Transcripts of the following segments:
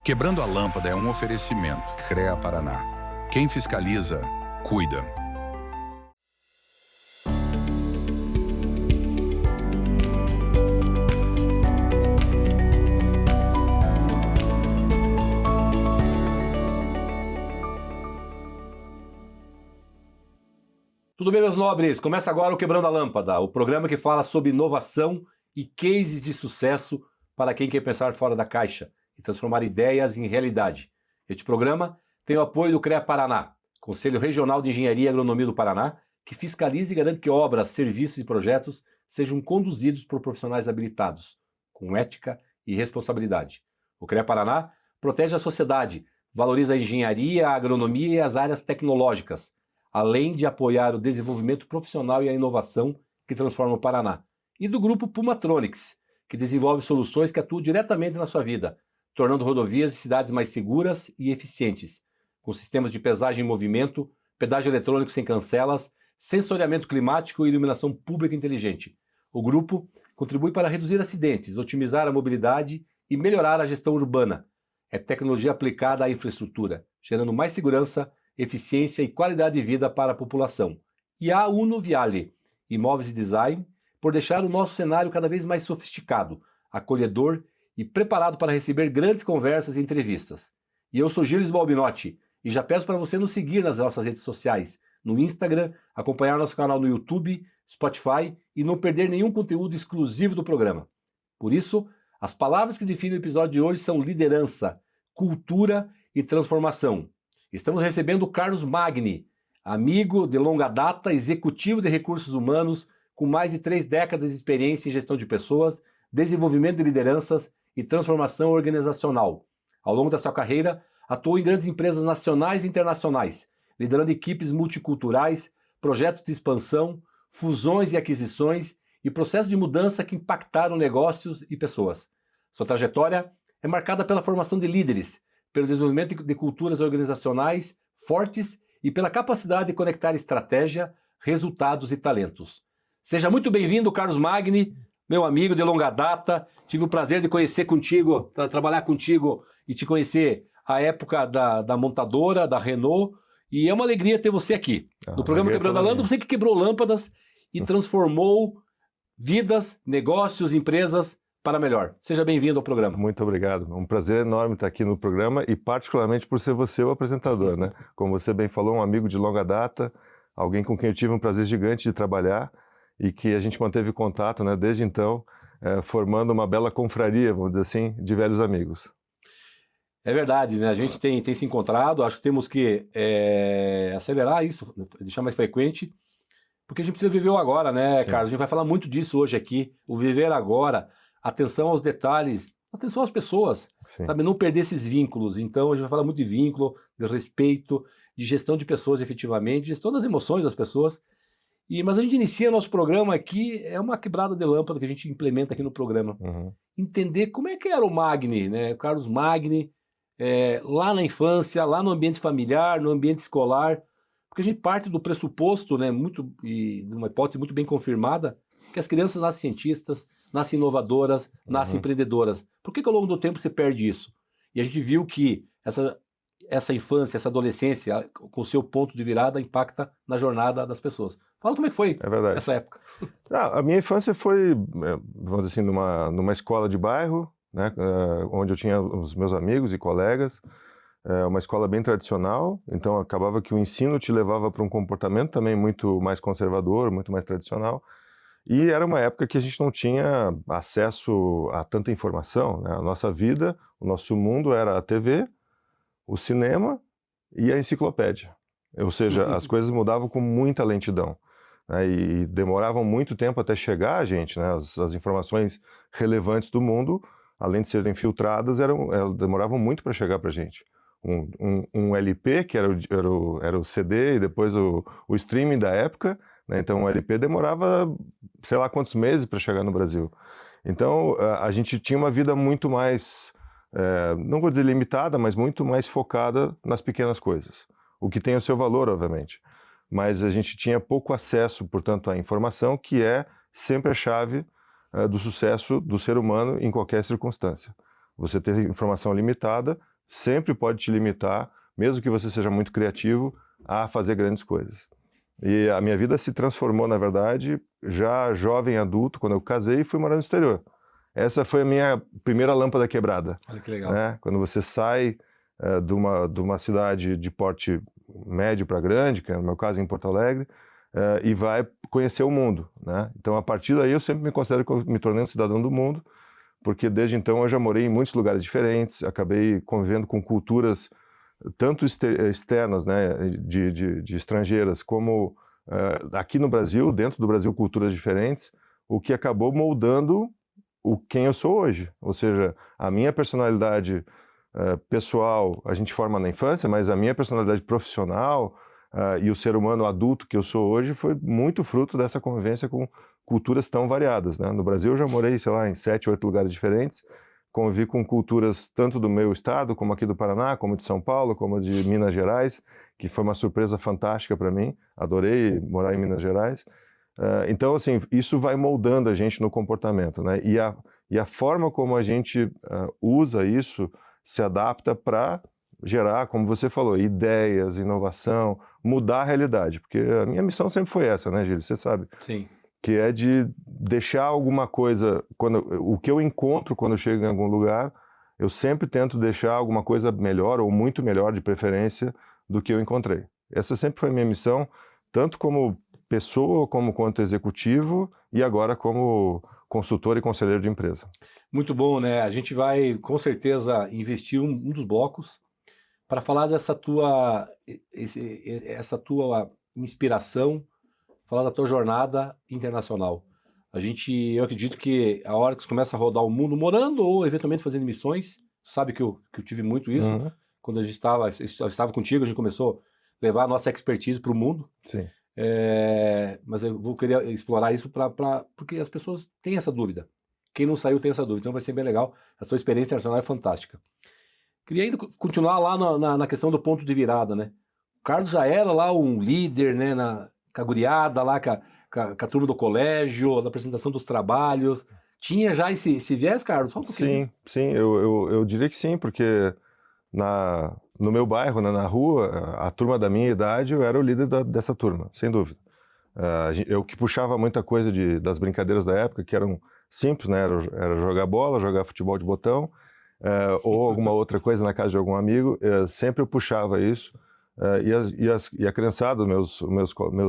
Quebrando a Lâmpada é um oferecimento. CREA Paraná. Quem fiscaliza, cuida. Tudo bem, meus nobres? Começa agora o Quebrando a Lâmpada, o programa que fala sobre inovação e cases de sucesso para quem quer pensar fora da caixa e transformar ideias em realidade. Este programa tem o apoio do CREA Paraná, Conselho Regional de Engenharia e Agronomia do Paraná, que fiscaliza e garante que obras, serviços e projetos sejam conduzidos por profissionais habilitados, com ética e responsabilidade. O CREA Paraná protege a sociedade, valoriza a engenharia, a agronomia e as áreas tecnológicas, além de apoiar o desenvolvimento profissional e a inovação que transforma o Paraná. E do grupo Pumatronics, que desenvolve soluções que atuam diretamente na sua vida, tornando rodovias e cidades mais seguras e eficientes, com sistemas de pesagem em movimento, pedágio eletrônico sem cancelas, sensoriamento climático e iluminação pública inteligente. O grupo contribui para reduzir acidentes, otimizar a mobilidade e melhorar a gestão urbana. É tecnologia aplicada à infraestrutura, gerando mais segurança, eficiência e qualidade de vida para a população. E a Uno Viale, imóveis e design, por deixar o nosso cenário cada vez mais sofisticado, acolhedor e preparado para receber grandes conversas e entrevistas. E eu sou Gilles Balbinotti e já peço para você nos seguir nas nossas redes sociais, no Instagram, acompanhar nosso canal no YouTube, Spotify e não perder nenhum conteúdo exclusivo do programa. Por isso, as palavras que definem o episódio de hoje são liderança, cultura e transformação. Estamos recebendo o Carlos Magni, amigo de longa data, executivo de recursos humanos, com mais de 3 décadas de experiência em gestão de pessoas, desenvolvimento de lideranças e transformação organizacional. Ao longo da sua carreira, atuou em grandes empresas nacionais e internacionais, liderando equipes multiculturais, projetos de expansão, fusões e aquisições e processos de mudança que impactaram negócios e pessoas. Sua trajetória é marcada pela formação de líderes, pelo desenvolvimento de culturas organizacionais fortes e pela capacidade de conectar estratégia, resultados e talentos. Seja muito bem-vindo, Carlos Magni, meu amigo de longa data. Tive o prazer de conhecer contigo, trabalhar contigo e te conhecer a época da montadora, da Renault, e é uma alegria ter você aqui. No programa Quebrando a Lâmpada, você que quebrou lâmpadas e transformou vidas, negócios, empresas para melhor. Seja bem-vindo ao programa. Muito obrigado. É um prazer enorme estar aqui no programa e particularmente por ser você o apresentador, né? Como você bem falou, um amigo de longa data, alguém com quem eu tive um prazer gigante de trabalhar e que a gente manteve contato, né, desde então, formando uma bela confraria, vamos dizer assim, de velhos amigos. É verdade, né? A gente tem se encontrado, acho que temos que acelerar isso, deixar mais frequente, porque a gente precisa viver o agora, né, Sim. Carlos? A gente vai falar muito disso hoje aqui, o viver agora, atenção aos detalhes, atenção às pessoas, sabe? Não perder esses vínculos. Então a gente vai falar muito de vínculo, de respeito, de gestão de pessoas efetivamente, gestão das emoções das pessoas. Mas a gente inicia nosso programa aqui, é uma quebrada de lâmpada que a gente implementa aqui no programa. Entender como é que era o Magni, né? O Carlos Magni, lá na infância, lá no ambiente familiar, no ambiente escolar, porque a gente parte do pressuposto, né, e de uma hipótese muito bem confirmada, que as crianças nascem cientistas, nascem inovadoras, nascem empreendedoras. Por que ao longo do tempo você perde isso? E a gente viu que essa infância, essa adolescência, com o seu ponto de virada, impacta na jornada das pessoas. Fala como é que foi essa época. A minha infância foi, vamos dizer assim, numa escola de bairro, né, onde eu tinha os meus amigos e colegas, uma escola bem tradicional, então acabava que o ensino te levava para um comportamento também muito mais conservador, muito mais tradicional, e era uma época que a gente não tinha acesso a tanta informação, né? A nossa vida, o nosso mundo era a TV, o cinema e a enciclopédia. Ou seja, as coisas mudavam com muita lentidão, né? E demoravam muito tempo até chegar a gente, né? As informações relevantes do mundo, além de serem filtradas, demoravam muito para chegar para a gente. Um LP, que era o CD e depois o streaming da época, né? Então o LP demorava sei lá quantos meses para chegar no Brasil. Então a gente tinha uma vida muito mais, não vou dizer limitada, mas muito mais focada nas pequenas coisas. O que tem o seu valor, obviamente. Mas a gente tinha pouco acesso, portanto, à informação, que é sempre a chave do sucesso do ser humano em qualquer circunstância. Você ter informação limitada sempre pode te limitar, mesmo que você seja muito criativo, a fazer grandes coisas. E a minha vida se transformou, na verdade, já jovem adulto, quando eu casei e fui morar no exterior. Essa foi a minha primeira lâmpada quebrada. Olha que legal. Né? Quando você sai de uma cidade de porte médio para grande, que é o meu caso em Porto Alegre, e vai conhecer o mundo. Né? Então, a partir daí, eu sempre me considero que eu me tornei um cidadão do mundo, porque desde então eu já morei em muitos lugares diferentes, acabei convivendo com culturas tanto externas, né, de estrangeiras, como aqui no Brasil, dentro do Brasil, culturas diferentes, o que acabou moldando quem eu sou hoje. Ou seja, a minha personalidade pessoal a gente forma na infância, mas a minha personalidade profissional e o ser humano adulto que eu sou hoje foi muito fruto dessa convivência com culturas tão variadas. Né? No Brasil eu já morei, sei lá, em 7, 8 lugares diferentes, convivi com culturas tanto do meu estado, como aqui do Paraná, como de São Paulo, como de Minas Gerais, que foi uma surpresa fantástica para mim. Adorei morar em Minas Gerais. Então, assim, isso vai moldando a gente no comportamento, né? E a forma como a gente usa isso se adapta para gerar, como você falou, ideias, inovação, mudar a realidade. Porque a minha missão sempre foi essa, né, Gílio? Você sabe. Sim. Que é de deixar alguma coisa, o que eu encontro quando eu chego em algum lugar, eu sempre tento deixar alguma coisa melhor, ou muito melhor, de preferência, do que eu encontrei. Essa sempre foi a minha missão, tanto como pessoa, como quanto executivo, e agora como consultor e conselheiro de empresa. Muito bom, né? A gente vai, com certeza, investir um dos blocos para falar dessa essa tua inspiração, falar da tua jornada internacional. Eu acredito que a hora que você começa a rodar o mundo, morando ou eventualmente fazendo missões, sabe que eu tive muito isso, quando eu estava contigo, a gente começou a levar a nossa expertise para o mundo. Sim. Mas eu vou querer explorar isso porque as pessoas têm essa dúvida. Quem não saiu tem essa dúvida, então vai ser bem legal. A sua experiência internacional é fantástica. Queria ainda continuar lá na questão do ponto de virada, né? O Carlos já era lá um líder, né, com a guriada lá, com a turma do colégio, na apresentação dos trabalhos. Tinha já esse viés, Carlos? Fala um pouquinho. Sim, eu diria que sim, porque no meu bairro, né, na rua, a turma da minha idade, eu era o líder dessa turma, sem dúvida. Eu que puxava muita coisa das brincadeiras da época, que eram simples, né? Era jogar bola, jogar futebol de botão, ou alguma outra coisa na casa de algum amigo. Sempre eu puxava isso. E a criançada, meus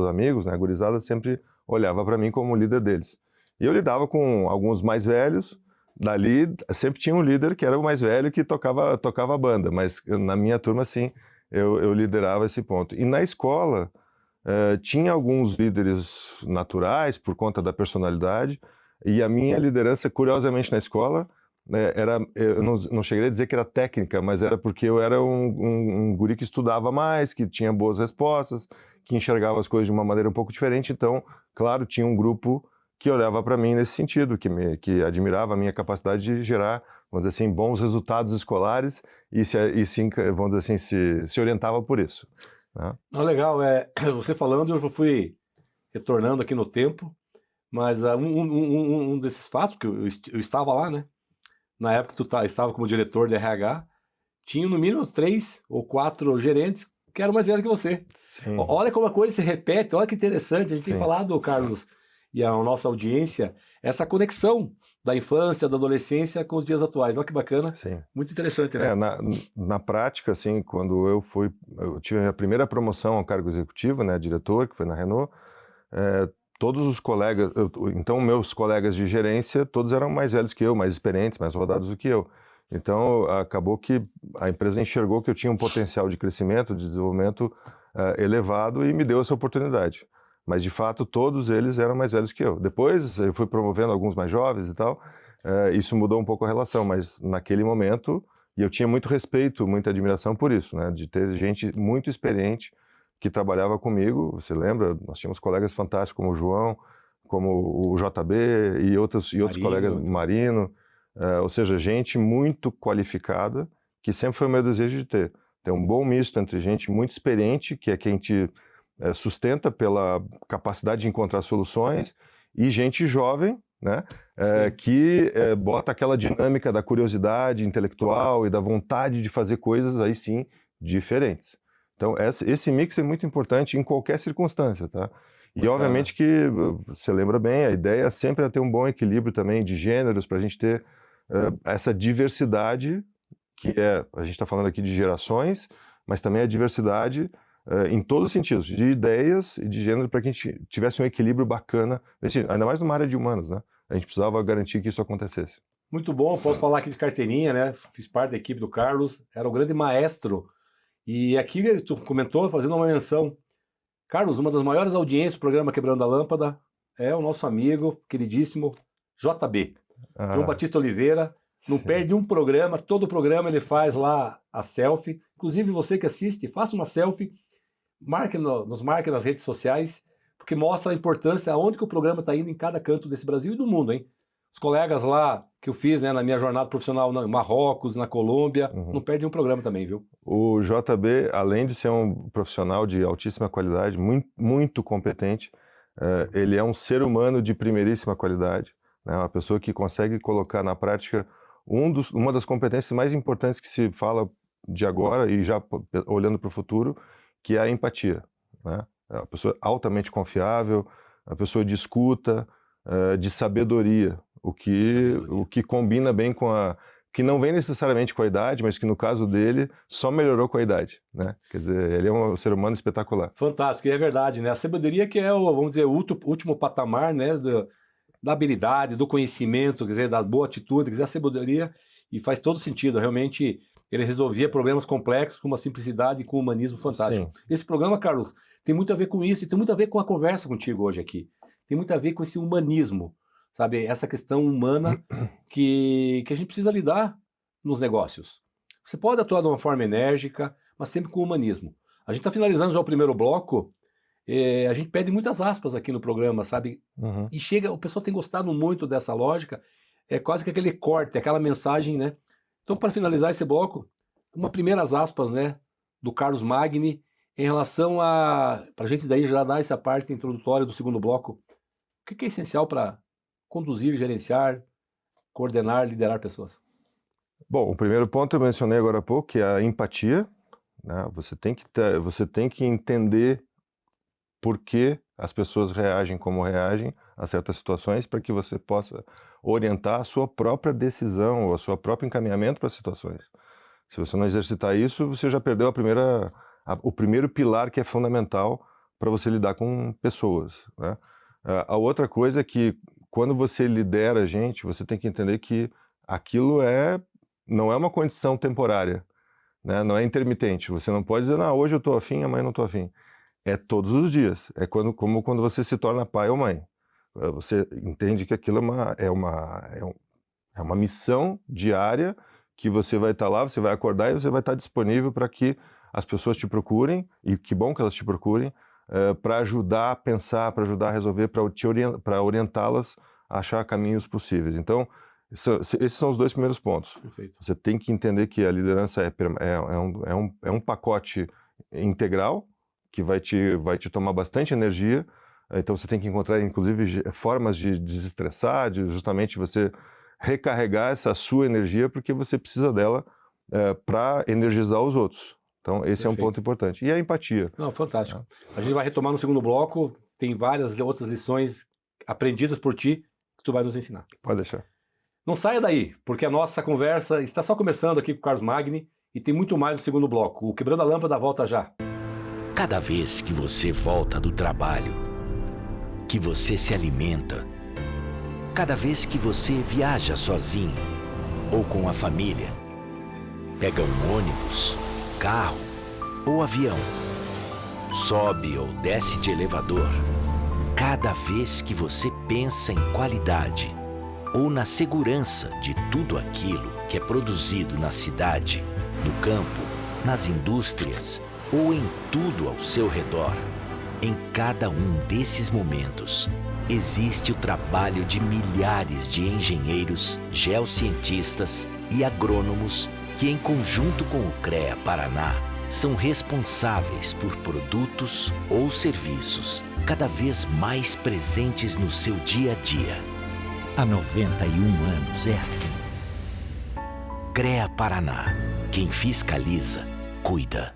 amigos, né, a gurizada, sempre olhava para mim como líder deles. E eu lidava com alguns mais velhos, dali sempre tinha um líder que era o mais velho que tocava a banda, mas na minha turma, sim, eu liderava esse ponto. E na escola, tinha alguns líderes naturais, por conta da personalidade, e a minha liderança, curiosamente, na escola, eu não cheguei a dizer que era técnica, mas era porque eu era um guri que estudava mais, que tinha boas respostas, que enxergava as coisas de uma maneira um pouco diferente. Então, claro, tinha um grupo que olhava para mim nesse sentido, que admirava a minha capacidade de gerar, vamos dizer assim, bons resultados escolares e vamos dizer assim, se orientava por isso. Né? Legal, você falando, eu fui retornando aqui no tempo, mas um desses fatos, porque eu estava lá, né? Na época que tu estava como diretor de RH, tinha no mínimo 3 ou 4 gerentes que eram mais velhos que você. Sim. Olha como a coisa se repete, olha que interessante. A gente Sim. tem falado, Carlos, e a nossa audiência, essa conexão da infância, da adolescência com os dias atuais. Olha que bacana. Sim. Muito interessante, né? Na prática, assim, quando eu tive a minha primeira promoção ao cargo executivo, né, diretor, que foi na Renault, todos os colegas, então meus colegas de gerência, todos eram mais velhos que eu, mais experientes, mais rodados do que eu. Então, acabou que a empresa enxergou que eu tinha um potencial de crescimento, de desenvolvimento elevado e me deu essa oportunidade. Mas, de fato, todos eles eram mais velhos que eu. Depois, eu fui promovendo alguns mais jovens e tal, isso mudou um pouco a relação, mas naquele momento, e eu tinha muito respeito, muita admiração por isso, né, de ter gente muito experiente que trabalhava comigo. Você lembra? Nós tínhamos colegas fantásticos como o João, como o JB e outros colegas, Marino, ou seja, gente muito qualificada, que sempre foi o meu desejo de ter um bom misto entre gente muito experiente, que é quem te sustenta pela capacidade de encontrar soluções, e gente jovem, né? Que bota aquela dinâmica da curiosidade intelectual e da vontade de fazer coisas, aí sim, diferentes. Então, esse mix é muito importante em qualquer circunstância, tá? E, obviamente, que, você lembra bem, a ideia sempre é ter um bom equilíbrio também de gêneros, para a gente ter essa diversidade, a gente está falando aqui de gerações, mas também a diversidade em todos os sentidos, de ideias e de gênero, para que a gente tivesse um equilíbrio bacana, ainda mais numa área de humanos, né? A gente precisava garantir que isso acontecesse. Muito bom, posso falar aqui de carteirinha, né? Fiz parte da equipe do Carlos, era o grande maestro. E aqui tu comentou, fazendo uma menção, Carlos, uma das maiores audiências do programa Quebrando a Lâmpada é o nosso amigo, queridíssimo, JB. João Batista Oliveira, não perde um programa, todo programa ele faz lá a selfie. Inclusive você que assiste, faça uma selfie, nos marque nas redes sociais, porque mostra a importância, aonde que o programa está indo em cada canto desse Brasil e do mundo, hein? Os colegas lá que eu fiz, né, na minha jornada profissional no Marrocos, na Colômbia, não perde um programa também, viu? O JB, além de ser um profissional de altíssima qualidade, muito, muito competente, ele é um ser humano de primeiríssima qualidade, né? Uma pessoa que consegue colocar na prática uma das competências mais importantes que se fala de agora e já olhando para o futuro, que é a empatia, né? É uma pessoa altamente confiável, uma pessoa de escuta, de sabedoria, o que combina bem com que não vem necessariamente com a idade, mas que no caso dele só melhorou com a idade, né? Quer dizer, ele é um ser humano espetacular. Fantástico, e é verdade, né? A sabedoria que é vamos dizer, o último patamar, né? Da habilidade, do conhecimento, quer dizer, da boa atitude, quer dizer, a sabedoria, e faz todo sentido, realmente ele resolvia problemas complexos com uma simplicidade e com um humanismo fantástico. Sim. Esse programa, Carlos, tem muito a ver com isso, e tem muito a ver com a conversa contigo hoje aqui. Tem muito a ver com esse humanismo, sabe? Essa questão humana que a gente precisa lidar nos negócios. Você pode atuar de uma forma enérgica, mas sempre com humanismo. A gente está finalizando já o primeiro bloco, a gente pede muitas aspas aqui no programa, sabe? E o pessoal tem gostado muito dessa lógica, é quase que aquele corte, aquela mensagem, né? Então, para finalizar esse bloco, uma primeiras aspas, né, do Carlos Magni, em relação para a gente daí já dar essa parte introdutória do segundo bloco, o que é essencial para conduzir, gerenciar, coordenar, liderar pessoas? Bom, o primeiro ponto eu mencionei agora há pouco, que é a empatia, né? Você tem que entender por que as pessoas reagem como reagem a certas situações, para que você possa orientar a sua própria decisão ou a sua próprio encaminhamento para as situações. Se você não exercitar isso, você já perdeu o primeiro pilar que é fundamental para você lidar com pessoas, né? A outra coisa é que quando você lidera a gente, você tem que entender que aquilo não é uma condição temporária, né? Não é intermitente. Você não pode dizer, hoje eu estou afim, amanhã não estou afim. É todos os dias. É como quando você se torna pai ou mãe. Você entende que aquilo é uma missão diária, que você vai estar lá, você vai acordar e você vai estar disponível para que as pessoas te procurem, e que bom que elas te procurem, para ajudar a pensar, para ajudar a resolver, para orientá-las a achar caminhos possíveis. Então, esses são os dois primeiros pontos. Perfeito. Você tem que entender que a liderança é um pacote integral, que vai te tomar bastante energia. Então você tem que encontrar, inclusive, formas de desestressar, de justamente você recarregar essa sua energia, porque você precisa dela para energizar os outros. Então esse Perfeito. É um ponto importante. E a empatia. Não, fantástico. A gente vai retomar no segundo bloco, tem várias outras lições aprendidas por ti que tu vai nos ensinar. Pode deixar. Não saia daí, porque a nossa conversa está só começando aqui com o Carlos Magni e tem muito mais no segundo bloco. O Quebrando a Lâmpada volta já. Cada vez que você volta do trabalho, que você se alimenta, cada vez que você viaja sozinho ou com a família, pega um ônibus, carro ou avião, sobe ou desce de elevador, cada vez que você pensa em qualidade ou na segurança de tudo aquilo que é produzido na cidade, no campo, nas indústrias, ou em tudo ao seu redor, em cada um desses momentos, existe o trabalho de milhares de engenheiros, geocientistas e agrônomos que, em conjunto com o CREA Paraná, são responsáveis por produtos ou serviços cada vez mais presentes no seu dia a dia. Há 91 anos é assim. CREA Paraná. Quem fiscaliza, cuida.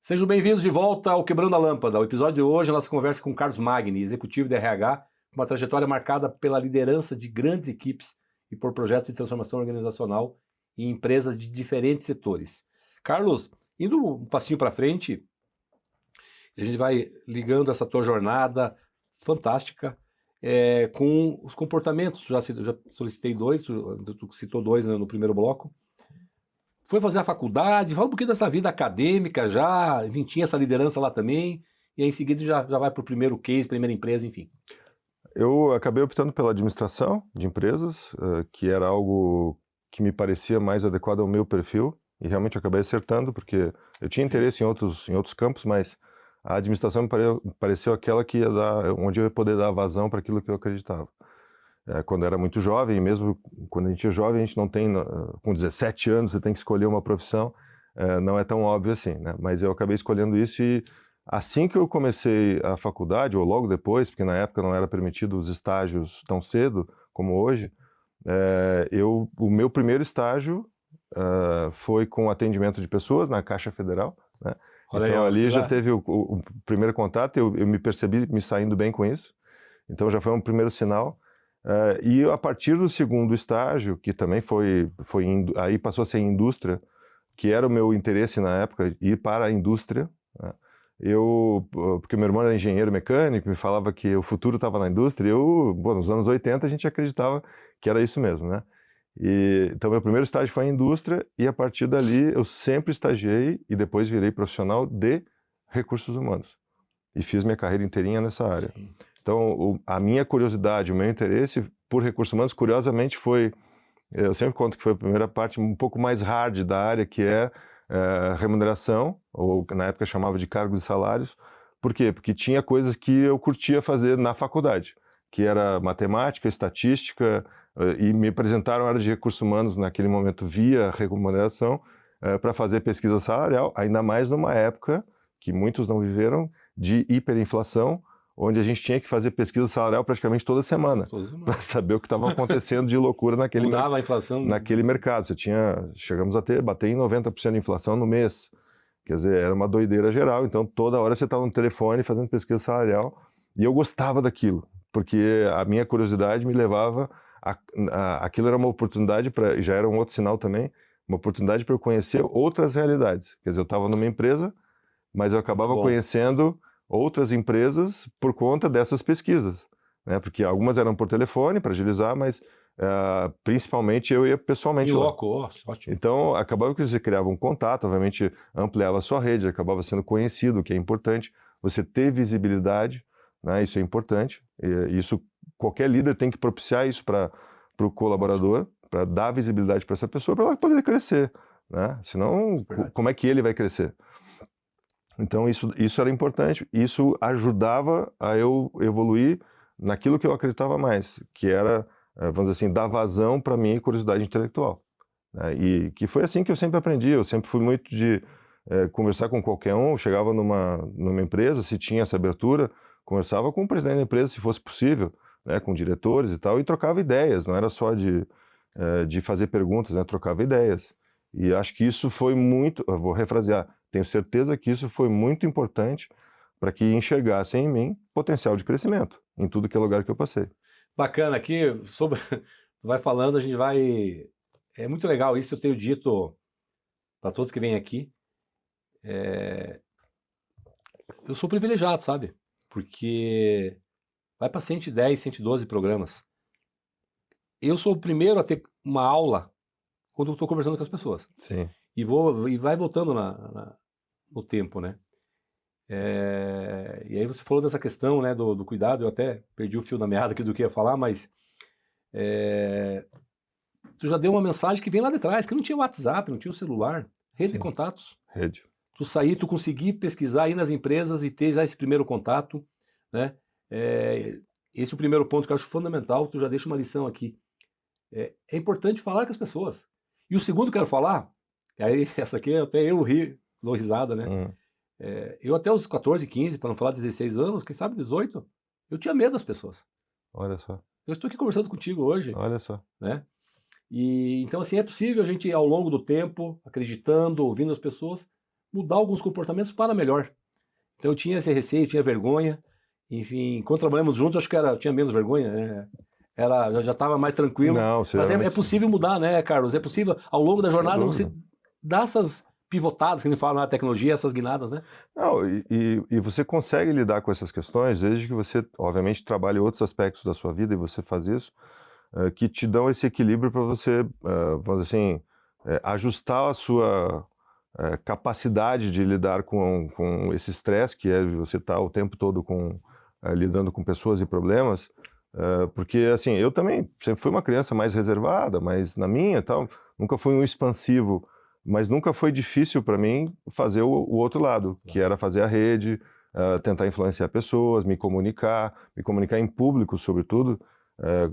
Sejam bem-vindos de volta ao Quebrando a Lâmpada. O episódio de hoje, a nossa conversa com Carlos Magni, executivo de RH, com uma trajetória marcada pela liderança de grandes equipes e por projetos de transformação organizacional em empresas de diferentes setores. Carlos, indo um passinho para frente, a gente vai ligando essa tua jornada fantástica com os comportamentos. Já solicitei dois, tu citou dois, né, no primeiro bloco. Foi fazer a faculdade, fala um pouquinho dessa vida acadêmica já, enfim, tinha essa liderança lá também, e aí em seguida já vai para o primeiro case, primeira empresa, enfim. Eu acabei optando pela administração de empresas, que era algo que me parecia mais adequado ao meu perfil, e realmente acabei acertando, porque eu tinha interesse em outros campos, mas a administração me pareceu aquela que ia onde eu ia poder dar vazão para aquilo que eu acreditava. Quando era muito jovem, mesmo quando a gente é jovem, a gente não tem, com 17 anos, você tem que escolher uma profissão, não é tão óbvio assim, né? Mas eu acabei escolhendo isso e assim que eu comecei a faculdade, ou logo depois, porque na época não era permitido os estágios tão cedo como hoje, o meu primeiro estágio foi com atendimento de pessoas na Caixa Federal, né? Então ali já teve o primeiro contato, eu me percebi me saindo bem com isso, então já foi um primeiro sinal. E a partir do segundo estágio, que também aí passou a ser indústria, que era o meu interesse na época, ir para a indústria, né? Porque meu irmão era engenheiro mecânico, me falava que o futuro estava na indústria, nos anos 80 a gente acreditava que era isso mesmo, né? Então meu primeiro estágio foi em indústria, e a partir dali eu sempre estagiei e depois virei profissional de recursos humanos. E fiz minha carreira inteirinha nessa área. Sim. Então, a minha curiosidade, o meu interesse por recursos humanos, curiosamente, eu sempre conto que foi a primeira parte um pouco mais hard da área, que é remuneração, ou na época chamava de cargos e salários. Por quê? Porque tinha coisas que eu curtia fazer na faculdade, que era matemática, estatística, e me apresentaram a área de recursos humanos naquele momento via remuneração, para fazer pesquisa salarial, ainda mais numa época que muitos não viveram, de hiperinflação, onde a gente tinha que fazer pesquisa salarial praticamente toda semana para saber o que estava acontecendo de loucura Mudava a inflação naquele mercado. Chegamos a bater em 90% de inflação no mês. Quer dizer, era uma doideira geral. Então, toda hora você estava no telefone fazendo pesquisa salarial, e eu gostava daquilo, porque a minha curiosidade me levava aquilo era uma oportunidade já era um outro sinal também, uma oportunidade para eu conhecer outras realidades. Quer dizer, eu estava numa empresa, mas eu acabava conhecendo outras empresas por conta dessas pesquisas, né? Porque algumas eram por telefone, para agilizar, mas principalmente eu ia pessoalmente lá. Ótimo. Então, acabava que você criava um contato, obviamente ampliava a sua rede, acabava sendo conhecido, o que é importante, você ter visibilidade, né? Isso é importante, e isso qualquer líder tem que propiciar isso para o colaborador, para dar visibilidade para essa pessoa, para ela poder crescer, né? Senão, como é que ele vai crescer? Então isso era importante, isso ajudava a eu evoluir naquilo que eu acreditava mais, que era, vamos dizer assim, dar vazão para a minha curiosidade intelectual, né? E que foi assim que eu sempre aprendi, eu sempre fui muito de conversar com qualquer um, chegava numa empresa, se tinha essa abertura, conversava com o presidente da empresa, se fosse possível, né, com diretores e tal, e trocava ideias, não era só de fazer perguntas, né, trocava ideias. E acho que isso foi muito, eu vou refrasear, tenho certeza que isso foi muito importante para que enxergassem em mim potencial de crescimento em tudo que é lugar que eu passei. Bacana, aqui, vai falando, a gente vai... É muito legal isso, eu tenho dito para todos que vêm aqui. Eu sou privilegiado, sabe? Porque vai para 110, 112 programas. Eu sou o primeiro a ter uma aula quando eu estou conversando com as pessoas. Sim. E vai voltando no tempo, né? E aí você falou dessa questão, né, do cuidado, eu até perdi o fio da meada aqui do que ia falar, mas tu já deu uma mensagem que vem lá de trás, que não tinha WhatsApp, não tinha o celular, rede de contatos. Rede. Tu conseguir pesquisar aí nas empresas e ter já esse primeiro contato, né? Esse é o primeiro ponto que eu acho fundamental, tu já deixa uma lição aqui. é importante falar com as pessoas. E o segundo que eu quero falar, aí essa aqui até eu dou risada, né? Eu até os 14, 15, para não falar 16 anos, quem sabe 18, eu tinha medo das pessoas. Olha só, Eu estou aqui conversando contigo hoje, olha só. né? E então assim é possível a gente ao longo do tempo, acreditando, ouvindo as pessoas, mudar alguns comportamentos para melhor. Então eu tinha esse receio, tinha vergonha. Enfim, quando trabalhamos juntos, acho que tinha menos vergonha, né? Já estava mais tranquilo. Não, Mas é possível mudar, né, Carlos? É possível ao longo da jornada você dar essas pivotadas, que a gente fala na tecnologia, essas guinadas, né? Não, e você consegue lidar com essas questões desde que você, obviamente, trabalhe outros aspectos da sua vida e você faz isso, que te dão esse equilíbrio para você, vamos dizer assim, ajustar a sua capacidade de lidar com esse estresse, que é você estar o tempo todo lidando com pessoas e problemas, porque, assim, eu também sempre fui uma criança mais reservada, mas na minha tal, nunca fui um expansivo, mas nunca foi difícil para mim fazer o outro lado, que era fazer a rede, tentar influenciar pessoas, me comunicar em público, sobretudo.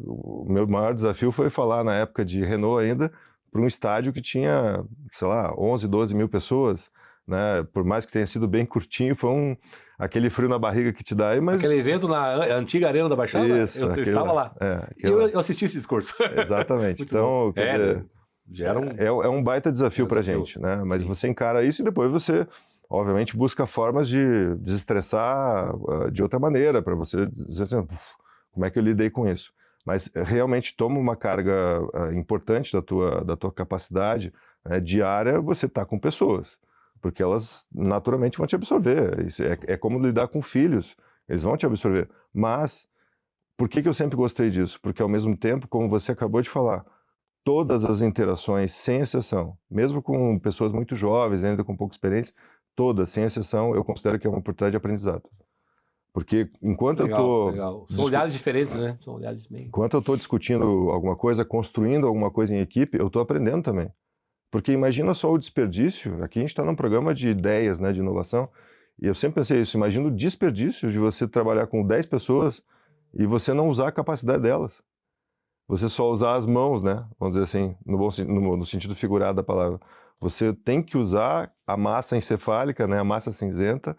O meu maior desafio foi falar, na época de Renault ainda, para um estádio que tinha, sei lá, 11, 12 mil pessoas, né? Por mais que tenha sido bem curtinho, foi aquele frio na barriga que te dá aí, mas... Aquele evento na antiga Arena da Baixada, isso, eu estava lá. Eu assisti esse discurso. Exatamente. Então, quer dizer, é um baita desafio para a gente, né? Mas você encara isso e depois você, obviamente, busca formas de desestressar de outra maneira, para você dizer assim, como é que eu lidei com isso? Mas realmente toma uma carga importante da tua capacidade, né, diária, você está com pessoas, porque elas naturalmente vão te absorver. Isso é como lidar com filhos, eles vão te absorver. Mas, por que eu sempre gostei disso? Porque ao mesmo tempo, como você acabou de falar, todas as interações, sem exceção, mesmo com pessoas muito jovens, ainda com pouca experiência, todas, sem exceção, eu considero que é uma oportunidade de aprendizado. Porque enquanto legal. São olhares diferentes, né? São olhares bem... Enquanto eu estou discutindo alguma coisa, construindo alguma coisa em equipe, eu estou aprendendo também. Porque imagina só o desperdício, aqui a gente está num programa de ideias, né, de inovação, e eu sempre pensei isso, imagina o desperdício de você trabalhar com 10 pessoas e você não usar a capacidade delas. Você só usar as mãos, né, vamos dizer assim, no sentido figurado da palavra. Você tem que usar a massa encefálica, né, a massa cinzenta,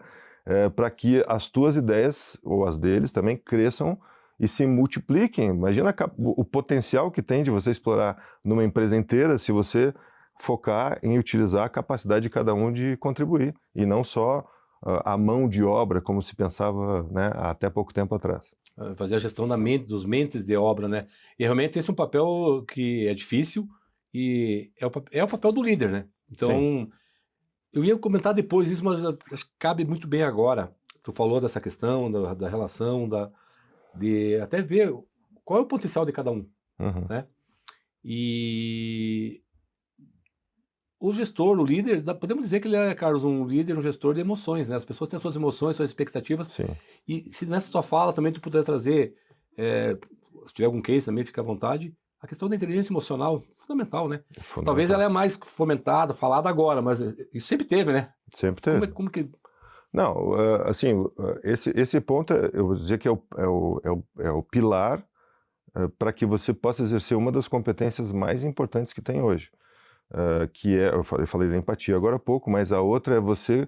para que as tuas ideias, ou as deles também, cresçam e se multipliquem. Imagina o potencial que tem de você explorar numa empresa inteira se você focar em utilizar a capacidade de cada um de contribuir, e não só a mão de obra, como se pensava, né, até pouco tempo atrás. Fazer a gestão dos mentes de obra, né? E realmente esse é um papel que é difícil e é o papel do líder, né? Então... Sim. Eu ia comentar depois isso, mas acho que cabe muito bem agora. Tu falou dessa questão, da relação, de até ver qual é o potencial de cada um, né? E o gestor, o líder, podemos dizer que ele é, Carlos, um líder, um gestor de emoções, né? As pessoas têm suas emoções, suas expectativas. Sim. E se nessa tua fala também tu puder trazer, se tiver algum case também, fica à vontade, a questão da inteligência emocional, fundamental, né? Fundamental. Talvez ela é mais fomentada, falada agora, mas isso sempre teve, né? Sempre teve. Como que... Não, assim, esse ponto, eu vou dizer que é o pilar para que você possa exercer uma das competências mais importantes que tem hoje, que é, eu falei da empatia agora há pouco, mas a outra é você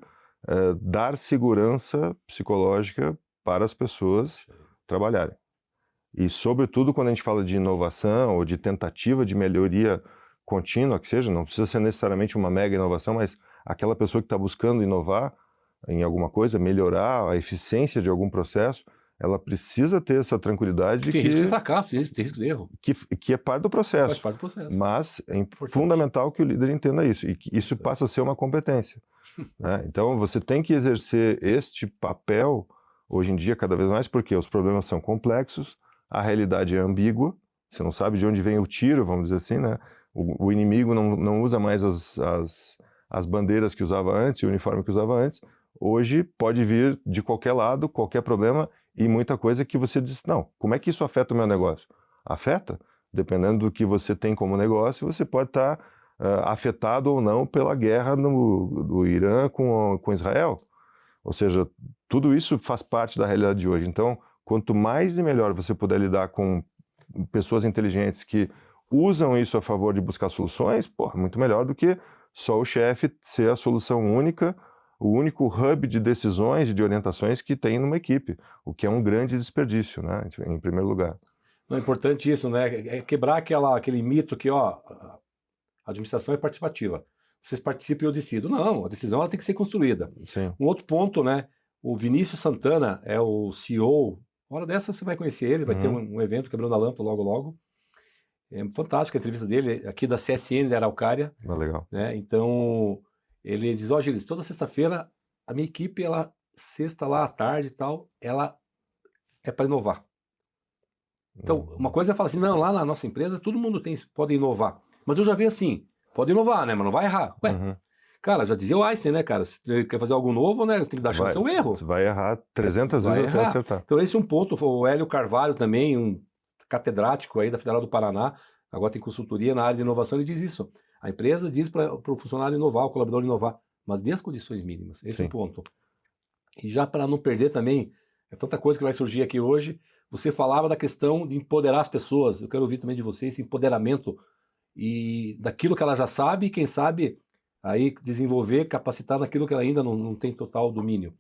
dar segurança psicológica para as pessoas trabalharem. E, sobretudo, quando a gente fala de inovação ou de tentativa de melhoria contínua, que seja, não precisa ser necessariamente uma mega inovação, mas aquela pessoa que está buscando inovar em alguma coisa, melhorar a eficiência de algum processo, ela precisa ter essa tranquilidade de que... Tem risco de fracasso, tem risco de erro. Que é parte do processo. Faz parte do processo. Mas é fundamental que o líder entenda isso, e que isso passa a ser uma competência. Né? Então, você tem que exercer este papel, hoje em dia, cada vez mais, porque os problemas são complexos, a realidade é ambígua, você não sabe de onde vem o tiro, vamos dizer assim, né? O inimigo não usa mais as bandeiras que usava antes, o uniforme que usava antes. Hoje pode vir de qualquer lado, qualquer problema, e muita coisa que você diz, não, como é que isso afeta o meu negócio? Afeta? Dependendo do que você tem como negócio, você pode estar afetado ou não pela guerra do Irã com Israel. Ou seja, tudo isso faz parte da realidade de hoje. Então, quanto mais e melhor você puder lidar com pessoas inteligentes que usam isso a favor de buscar soluções, muito melhor do que só o chefe ser a solução única, o único hub de decisões e de orientações que tem numa equipe, o que é um grande desperdício, né, em primeiro lugar. Não é importante isso, né? É quebrar aquele mito que, ó, a administração é participativa. Vocês participam e eu decido. Não, a decisão ela tem que ser construída. Sim. Um outro ponto, né? O Vinícius Santana é o CEO. Hora dessa você vai conhecer ele, vai ter um evento Quebrando a Lâmpada logo, logo. É fantástica a entrevista dele, aqui da CSN da Araucária. Legal. Né? Então, ele diz, ó, Gilles, toda sexta-feira a minha equipe, ela, sexta lá à tarde e tal, ela é para inovar. Então, uma coisa é falar assim, não, lá na nossa empresa todo mundo pode inovar. Mas eu já vi assim, pode inovar, né? Mas não vai errar. Ué, cara, já dizia o Einstein, né, cara? Se você quer fazer algo novo, né? Você tem que dar chance ao erro. Você vai errar 300 vezes até acertar. Então, esse é um ponto. O Hélio Carvalho também, um catedrático aí da Federal do Paraná, agora tem consultoria na área de inovação, ele diz isso. A empresa diz para o funcionário inovar, o colaborador inovar, mas dê as condições mínimas. Esse é um ponto. E já para não perder também, é tanta coisa que vai surgir aqui hoje, você falava da questão de empoderar as pessoas. Eu quero ouvir também de você esse empoderamento e daquilo que ela já sabe e quem sabe aí desenvolver, capacitar naquilo que ela ainda não tem total domínio.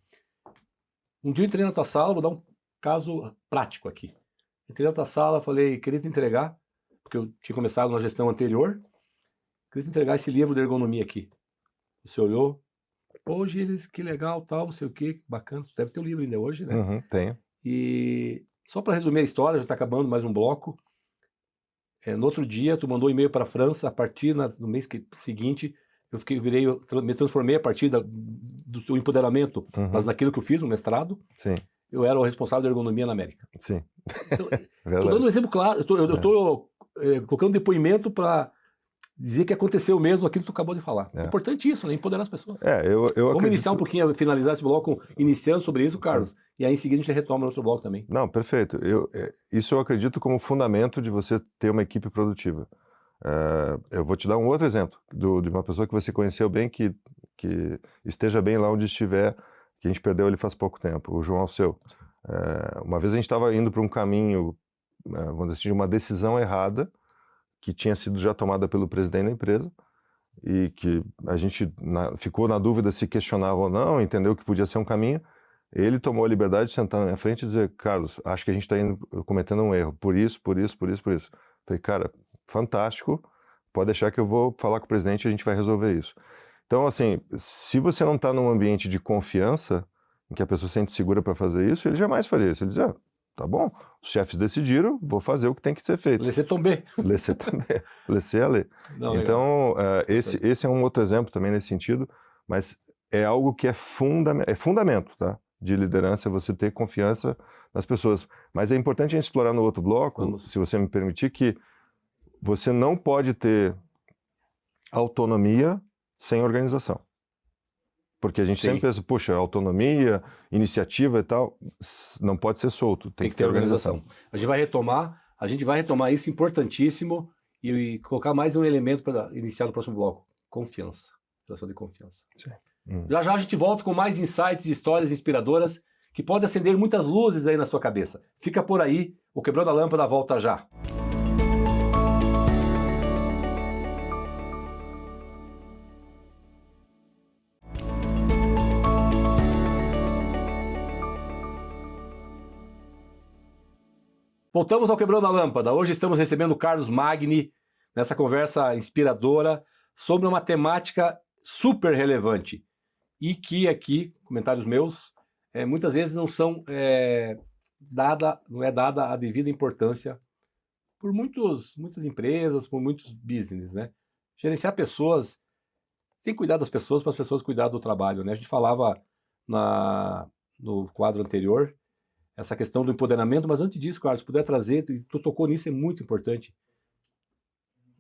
Um dia eu entrei na tua sala, vou dar um caso prático aqui. Entrei na tua sala, falei, queria te entregar, porque eu tinha começado na gestão anterior, queria te entregar esse livro de ergonomia aqui. Você olhou, pô, Gilles, que legal, tal, não sei o que, bacana, você deve ter o livro ainda hoje, né? Tenho. E só para resumir a história, já está acabando mais um bloco. No outro dia, tu mandou um e-mail para a França, a partir no mês seguinte, me transformei a partir do teu empoderamento, mas naquilo que eu fiz, no mestrado. Sim. Eu era o responsável da ergonomia na América. Sim. Então, estou dando um exemplo claro, eu estou colocando depoimento para dizer que aconteceu mesmo aquilo que tu acabou de falar. É importante isso, né? Empoderar as pessoas. Vamos iniciar um pouquinho, finalizar esse bloco, iniciando sobre isso, Carlos, sim. E aí em seguida a gente retoma no outro bloco também. Não, perfeito. Isso eu acredito como fundamento de você ter uma equipe produtiva. Eu vou te dar um outro exemplo de uma pessoa que você conheceu bem, que esteja bem lá onde estiver, que a gente perdeu ele faz pouco tempo, o João Alceu. Uma vez a gente estava indo para um caminho, vamos dizer assim, de uma decisão errada, que tinha sido já tomada pelo presidente da empresa, e que a gente ficou na dúvida se questionava ou não, entendeu que podia ser um caminho. Ele tomou a liberdade de sentar na minha frente e dizer, Carlos, acho que a gente está cometendo um erro, por isso. Falei, cara, fantástico, pode deixar que eu vou falar com o presidente e a gente vai resolver isso. Então, assim, se você não está num ambiente de confiança, em que a pessoa se sente segura para fazer isso, ele jamais faria isso. Ele dizia, tá bom, os chefes decidiram, vou fazer o que tem que ser feito. Laissez tomber. Laissez tomber, laissez aller. Então, esse é um outro exemplo também nesse sentido, mas é algo que é fundamento, tá? De liderança, você ter confiança nas pessoas. Mas é importante a gente explorar no outro bloco, se você me permitir, que você não pode ter autonomia sem organização. Porque a gente sempre pensa, puxa, autonomia, iniciativa e tal, não pode ser solto, tem que ter organização. A gente vai retomar isso, importantíssimo, e colocar mais um elemento para iniciar no próximo bloco, confiança, relação de confiança. Sim. Já a gente volta com mais insights e histórias inspiradoras que podem acender muitas luzes aí na sua cabeça. Fica por aí, o Quebrando a Lâmpada volta já. Voltamos ao Quebrando a Lâmpada. Hoje estamos recebendo o Carlos Magni nessa conversa inspiradora sobre uma temática super relevante e que aqui, comentários meus, muitas vezes não é dada a devida importância por muitas empresas, por muitos business, né? Gerenciar pessoas, tem que cuidar das pessoas para as pessoas cuidar do trabalho, né? A gente falava no quadro anterior essa questão do empoderamento, mas antes disso, Carlos, se puder trazer, tu tocou nisso, é muito importante.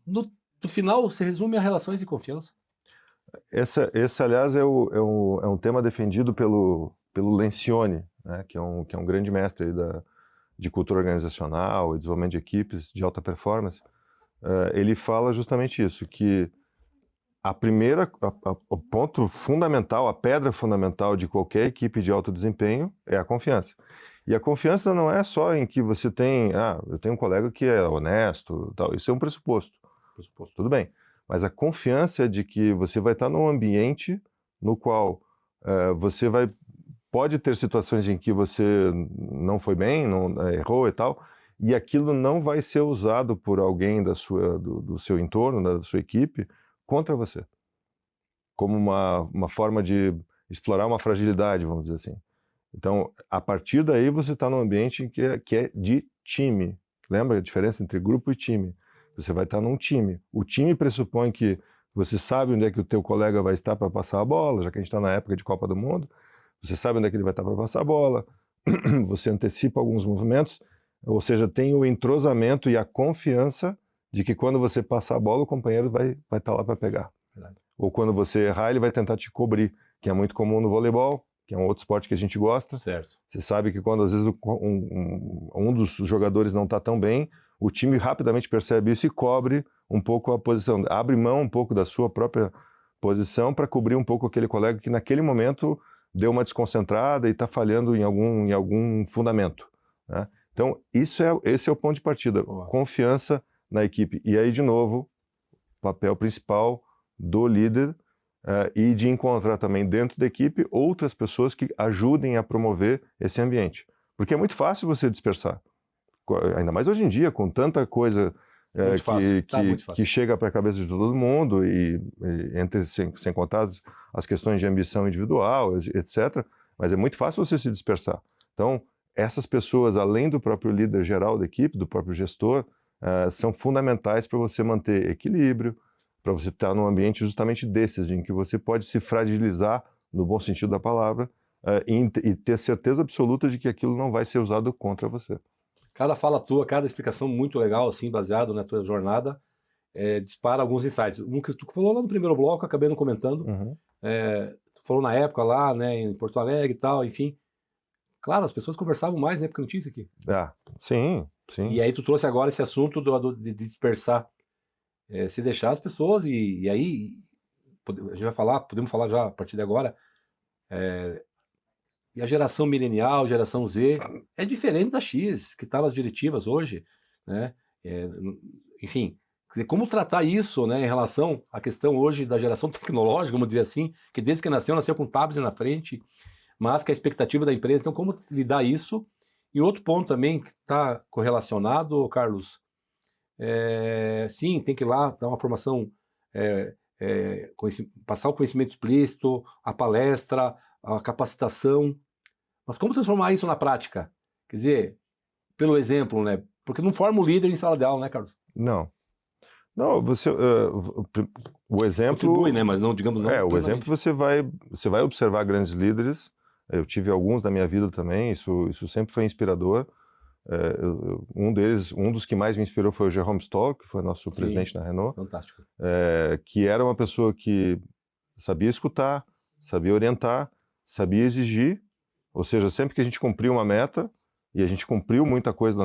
No final, se resume a relações de confiança. Esse aliás, é um tema defendido pelo Lencioni, né, que é um grande mestre aí de cultura organizacional e desenvolvimento de equipes de alta performance. Ele fala justamente isso, que o ponto fundamental, a pedra fundamental de qualquer equipe de alto desempenho é a confiança. E a confiança não é só em que você tem, eu tenho um colega que é honesto, tal. Isso é um pressuposto. Tudo bem. Mas a confiança é de que você vai estar num ambiente no qual você pode ter situações em que você não foi bem, errou e tal, e aquilo não vai ser usado por alguém do seu entorno, da sua equipe, contra você. Como uma forma de explorar uma fragilidade, vamos dizer assim. Então, a partir daí, você está num ambiente que é de time. Lembra a diferença entre grupo e time? Você vai estar num time. O time pressupõe que você sabe onde é que o teu colega vai estar para passar a bola, já que a gente está na época de Copa do Mundo. Você sabe onde é que ele vai estar para passar a bola. Você antecipa alguns movimentos. Ou seja, tem o entrosamento e a confiança de que quando você passar a bola, o companheiro vai estar lá para pegar. Verdade. Ou quando você errar, ele vai tentar te cobrir, que é muito comum no voleibol, que é um outro esporte que a gente gosta. Certo. Você sabe que quando às vezes um dos jogadores não está tão bem, o time rapidamente percebe isso e cobre um pouco a posição, abre mão um pouco da sua própria posição para cobrir um pouco aquele colega que naquele momento deu uma desconcentrada e está falhando em algum fundamento, né? Então, esse é o ponto de partida, confiança na equipe. E aí, de novo, papel principal do líder e de encontrar também dentro da equipe outras pessoas que ajudem a promover esse ambiente. Porque é muito fácil você dispersar. Ainda mais hoje em dia, com tanta coisa que chega para a cabeça de todo mundo e sem contar as questões de ambição individual, etc. Mas é muito fácil você se dispersar. Então, essas pessoas, além do próprio líder geral da equipe, do próprio gestor, são fundamentais para você manter equilíbrio, para você estar num ambiente justamente desses, em que você pode se fragilizar, no bom sentido da palavra, e ter certeza absoluta de que aquilo não vai ser usado contra você. Cada fala tua, cada explicação muito legal, assim, baseado na tua jornada, dispara alguns insights. Um que tu falou lá no primeiro bloco, acabei não comentando. Tu falou na época lá, né, em Porto Alegre e tal, enfim. Claro, as pessoas conversavam mais na época que não tinha isso aqui. Sim. E aí tu trouxe agora esse assunto de dispersar, se deixar as pessoas, e aí a gente vai falar, podemos falar já a partir de agora, e a geração milenial, geração Z, é diferente da X, que está nas diretivas hoje, né? Enfim, como tratar isso, né, em relação à questão hoje da geração tecnológica, vamos dizer assim, que desde que nasceu com tablet na frente, mas que a expectativa da empresa, então como lidar isso? E outro ponto também que está correlacionado, Carlos, sim, tem que ir lá dar uma formação, passar o conhecimento explícito, a palestra, a capacitação, mas como transformar isso na prática? Quer dizer, pelo exemplo, né? Porque não forma o líder em sala de aula, né, Carlos? Não, você, o exemplo... Contribui, né? Mas não, digamos, não. O exemplo você vai observar grandes líderes. Eu tive alguns na minha vida também, isso sempre foi inspirador. Um dos que mais me inspirou foi o Jérôme Stoll, que foi nosso presidente na Renault. Fantástico. Que era uma pessoa que sabia escutar, sabia orientar, sabia exigir, ou seja, sempre que a gente cumpria uma meta, e a gente cumpriu muita coisa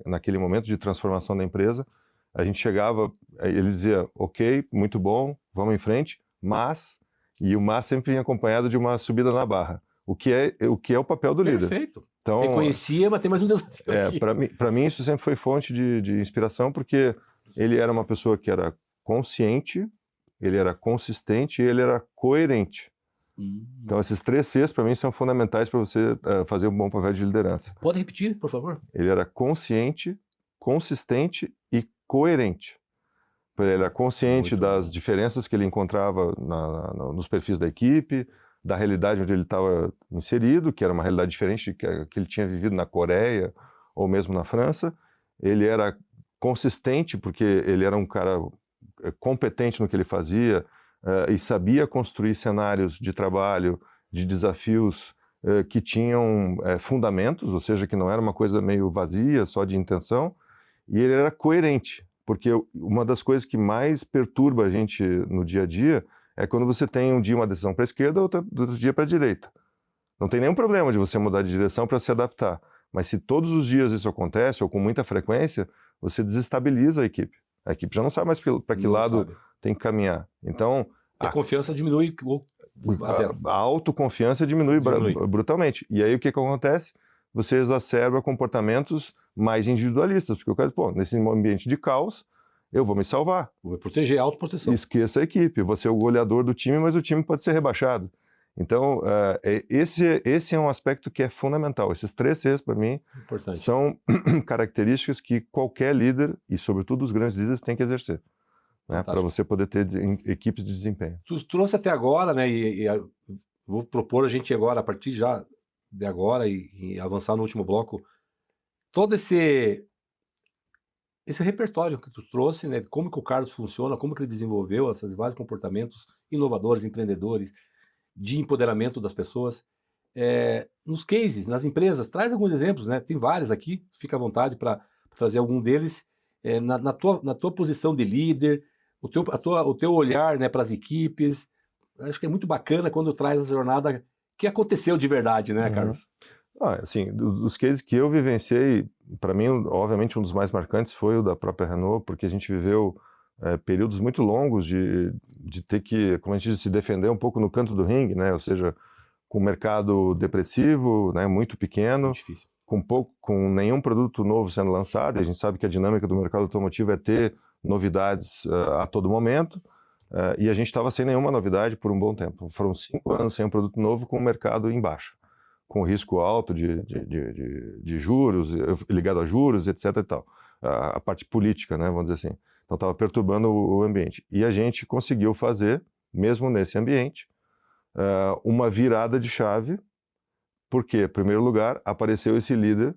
naquele momento de transformação da empresa, a gente chegava, ele dizia, ok, muito bom, vamos em frente, e o mas sempre vinha acompanhado de uma subida na barra, o que é o papel do líder. Perfeito. Então, reconhecia, mas tem mais um desafio aqui. Para mim isso sempre foi fonte de inspiração, porque ele era uma pessoa que era consciente, ele era consistente e ele era coerente. Então esses 3 Cs para mim são fundamentais para você fazer um bom papel de liderança. Pode repetir, por favor? Ele era consciente, consistente e coerente. Ele era consciente das diferenças que ele encontrava nos perfis da equipe, da realidade onde ele estava inserido, que era uma realidade diferente que ele tinha vivido na Coreia ou mesmo na França. Ele era consistente porque ele era um cara competente no que ele fazia, e sabia construir cenários de trabalho, de desafios que tinham fundamentos, ou seja, que não era uma coisa meio vazia, só de intenção, e ele era coerente, porque uma das coisas que mais perturba a gente no dia a dia é quando você tem um dia uma decisão para a esquerda, outro dia para a direita. Não tem nenhum problema de você mudar de direção para se adaptar, mas se todos os dias isso acontece, ou com muita frequência, você desestabiliza a equipe. A equipe já não sabe mais para que lado tem que caminhar. Então, a confiança diminui a zero. A autoconfiança diminui brutalmente. E aí o que acontece? você exacerba comportamentos mais individualistas, porque o cara, pô, nesse ambiente de caos, eu vou me salvar. Vou proteger, autoproteção. Esqueça a equipe, você é o goleador do time, mas o time pode ser rebaixado. Então, esse é um aspecto que é fundamental. Esses 3 Cs, para mim, Importante. são características que qualquer líder, e sobretudo os grandes líderes, têm que exercer, né, para você poder ter equipes de desempenho. Tu trouxe até agora, né, vou propor a gente agora, a partir já de agora e avançar no último bloco, todo esse repertório que tu trouxe, né, como que o Carlos funciona, como que ele desenvolveu esses vários comportamentos inovadores, empreendedores, de empoderamento das pessoas, nos cases, nas empresas. Traz alguns exemplos, né? Tem vários aqui, fica à vontade para trazer algum deles, na tua posição de líder, o teu olhar, né, para as equipes. Acho que é muito bacana quando traz a jornada que aconteceu de verdade, né, Carlos? Assim, dos cases que eu vivenciei, para mim, obviamente, um dos mais marcantes foi o da própria Renault, porque a gente viveu períodos muito longos de ter que, como a gente diz, se defender um pouco no canto do ringue, né? Ou seja, com o mercado depressivo, né, muito pequeno, Difícil. com nenhum produto novo sendo lançado. E a gente sabe que a dinâmica do mercado automotivo é ter novidades a todo momento, e a gente estava sem nenhuma novidade por um bom tempo. Foram 5 anos sem um produto novo com o mercado em baixa, com risco alto de juros, ligado a juros, etc. e tal. A parte política, né, vamos dizer assim. Então estava perturbando o ambiente. E a gente conseguiu fazer, mesmo nesse ambiente, uma virada de chave, porque, em primeiro lugar, apareceu esse líder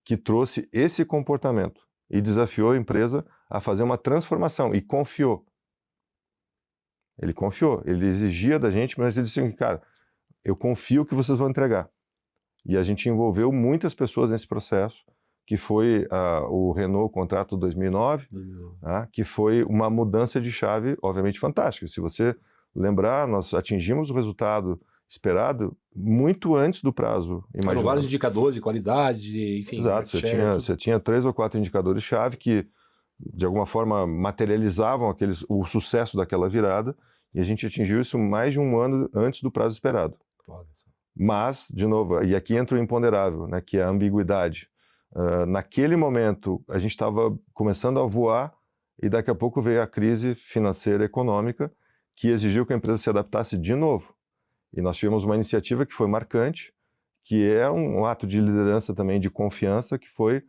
que trouxe esse comportamento e desafiou a empresa a fazer uma transformação e confiou. Ele confiou, ele exigia da gente, mas ele disse assim, cara, eu confio que vocês vão entregar. E a gente envolveu muitas pessoas nesse processo, que foi o Renault Contrato 2009, que foi uma mudança de chave, obviamente, fantástica. Se você lembrar, nós atingimos o resultado esperado muito antes do prazo imaginado. Foram vários indicadores de qualidade, enfim. Exato, você tinha 3 ou 4 indicadores-chave que, de alguma forma, materializavam o sucesso daquela virada, e a gente atingiu isso mais de 1 ano antes do prazo esperado. Mas, de novo, e aqui entra o imponderável, né, que é a ambiguidade. Naquele momento, a gente estava começando a voar e daqui a pouco veio a crise financeira e econômica que exigiu que a empresa se adaptasse de novo. E nós tivemos uma iniciativa que foi marcante, que é um ato de liderança também, de confiança, que foi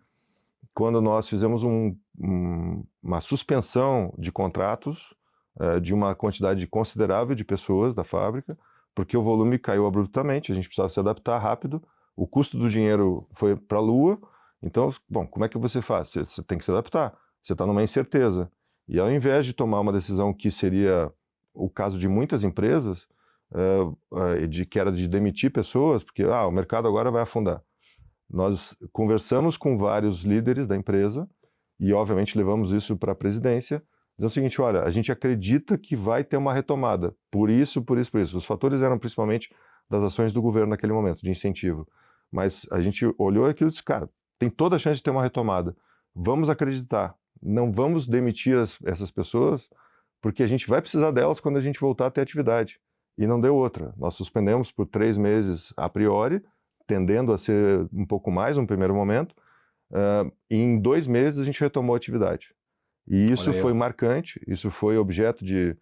quando nós fizemos uma suspensão de contratos de uma quantidade considerável de pessoas da fábrica, porque o volume caiu abruptamente, a gente precisava se adaptar rápido, o custo do dinheiro foi para a lua. Então, bom, como é que você faz? Você tem que se adaptar, você está numa incerteza. E ao invés de tomar uma decisão que seria o caso de muitas empresas, que era de demitir pessoas, porque o mercado agora vai afundar. Nós conversamos com vários líderes da empresa e, obviamente, levamos isso para a presidência. Dizendo o seguinte, olha, a gente acredita que vai ter uma retomada, por isso. Os fatores eram principalmente das ações do governo naquele momento, de incentivo. Mas a gente olhou aquilo e disse, cara, tem toda a chance de ter uma retomada. Vamos acreditar. Não vamos demitir essas pessoas, porque a gente vai precisar delas quando a gente voltar a ter atividade. E não deu outra. Nós suspendemos por 3 meses a priori, tendendo a ser um pouco mais no primeiro momento. E em 2 meses a gente retomou a atividade. E isso foi marcante, isso foi objeto de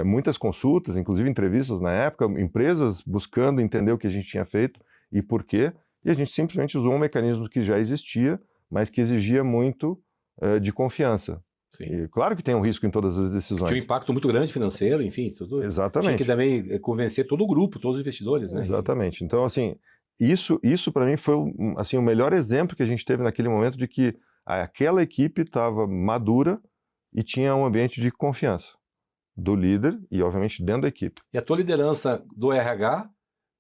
muitas consultas, inclusive entrevistas na época, empresas buscando entender o que a gente tinha feito e por quê. E a gente simplesmente usou um mecanismo que já existia, mas que exigia muito de confiança. Sim. E claro que tem um risco em todas as decisões. Tinha um impacto muito grande financeiro, enfim, tudo. Exatamente. Tinha que também convencer todo o grupo, todos os investidores, né? Exatamente. Então, assim, isso para mim foi assim, o melhor exemplo que a gente teve naquele momento de que aquela equipe estava madura e tinha um ambiente de confiança do líder e, obviamente, dentro da equipe. E a tua liderança do RH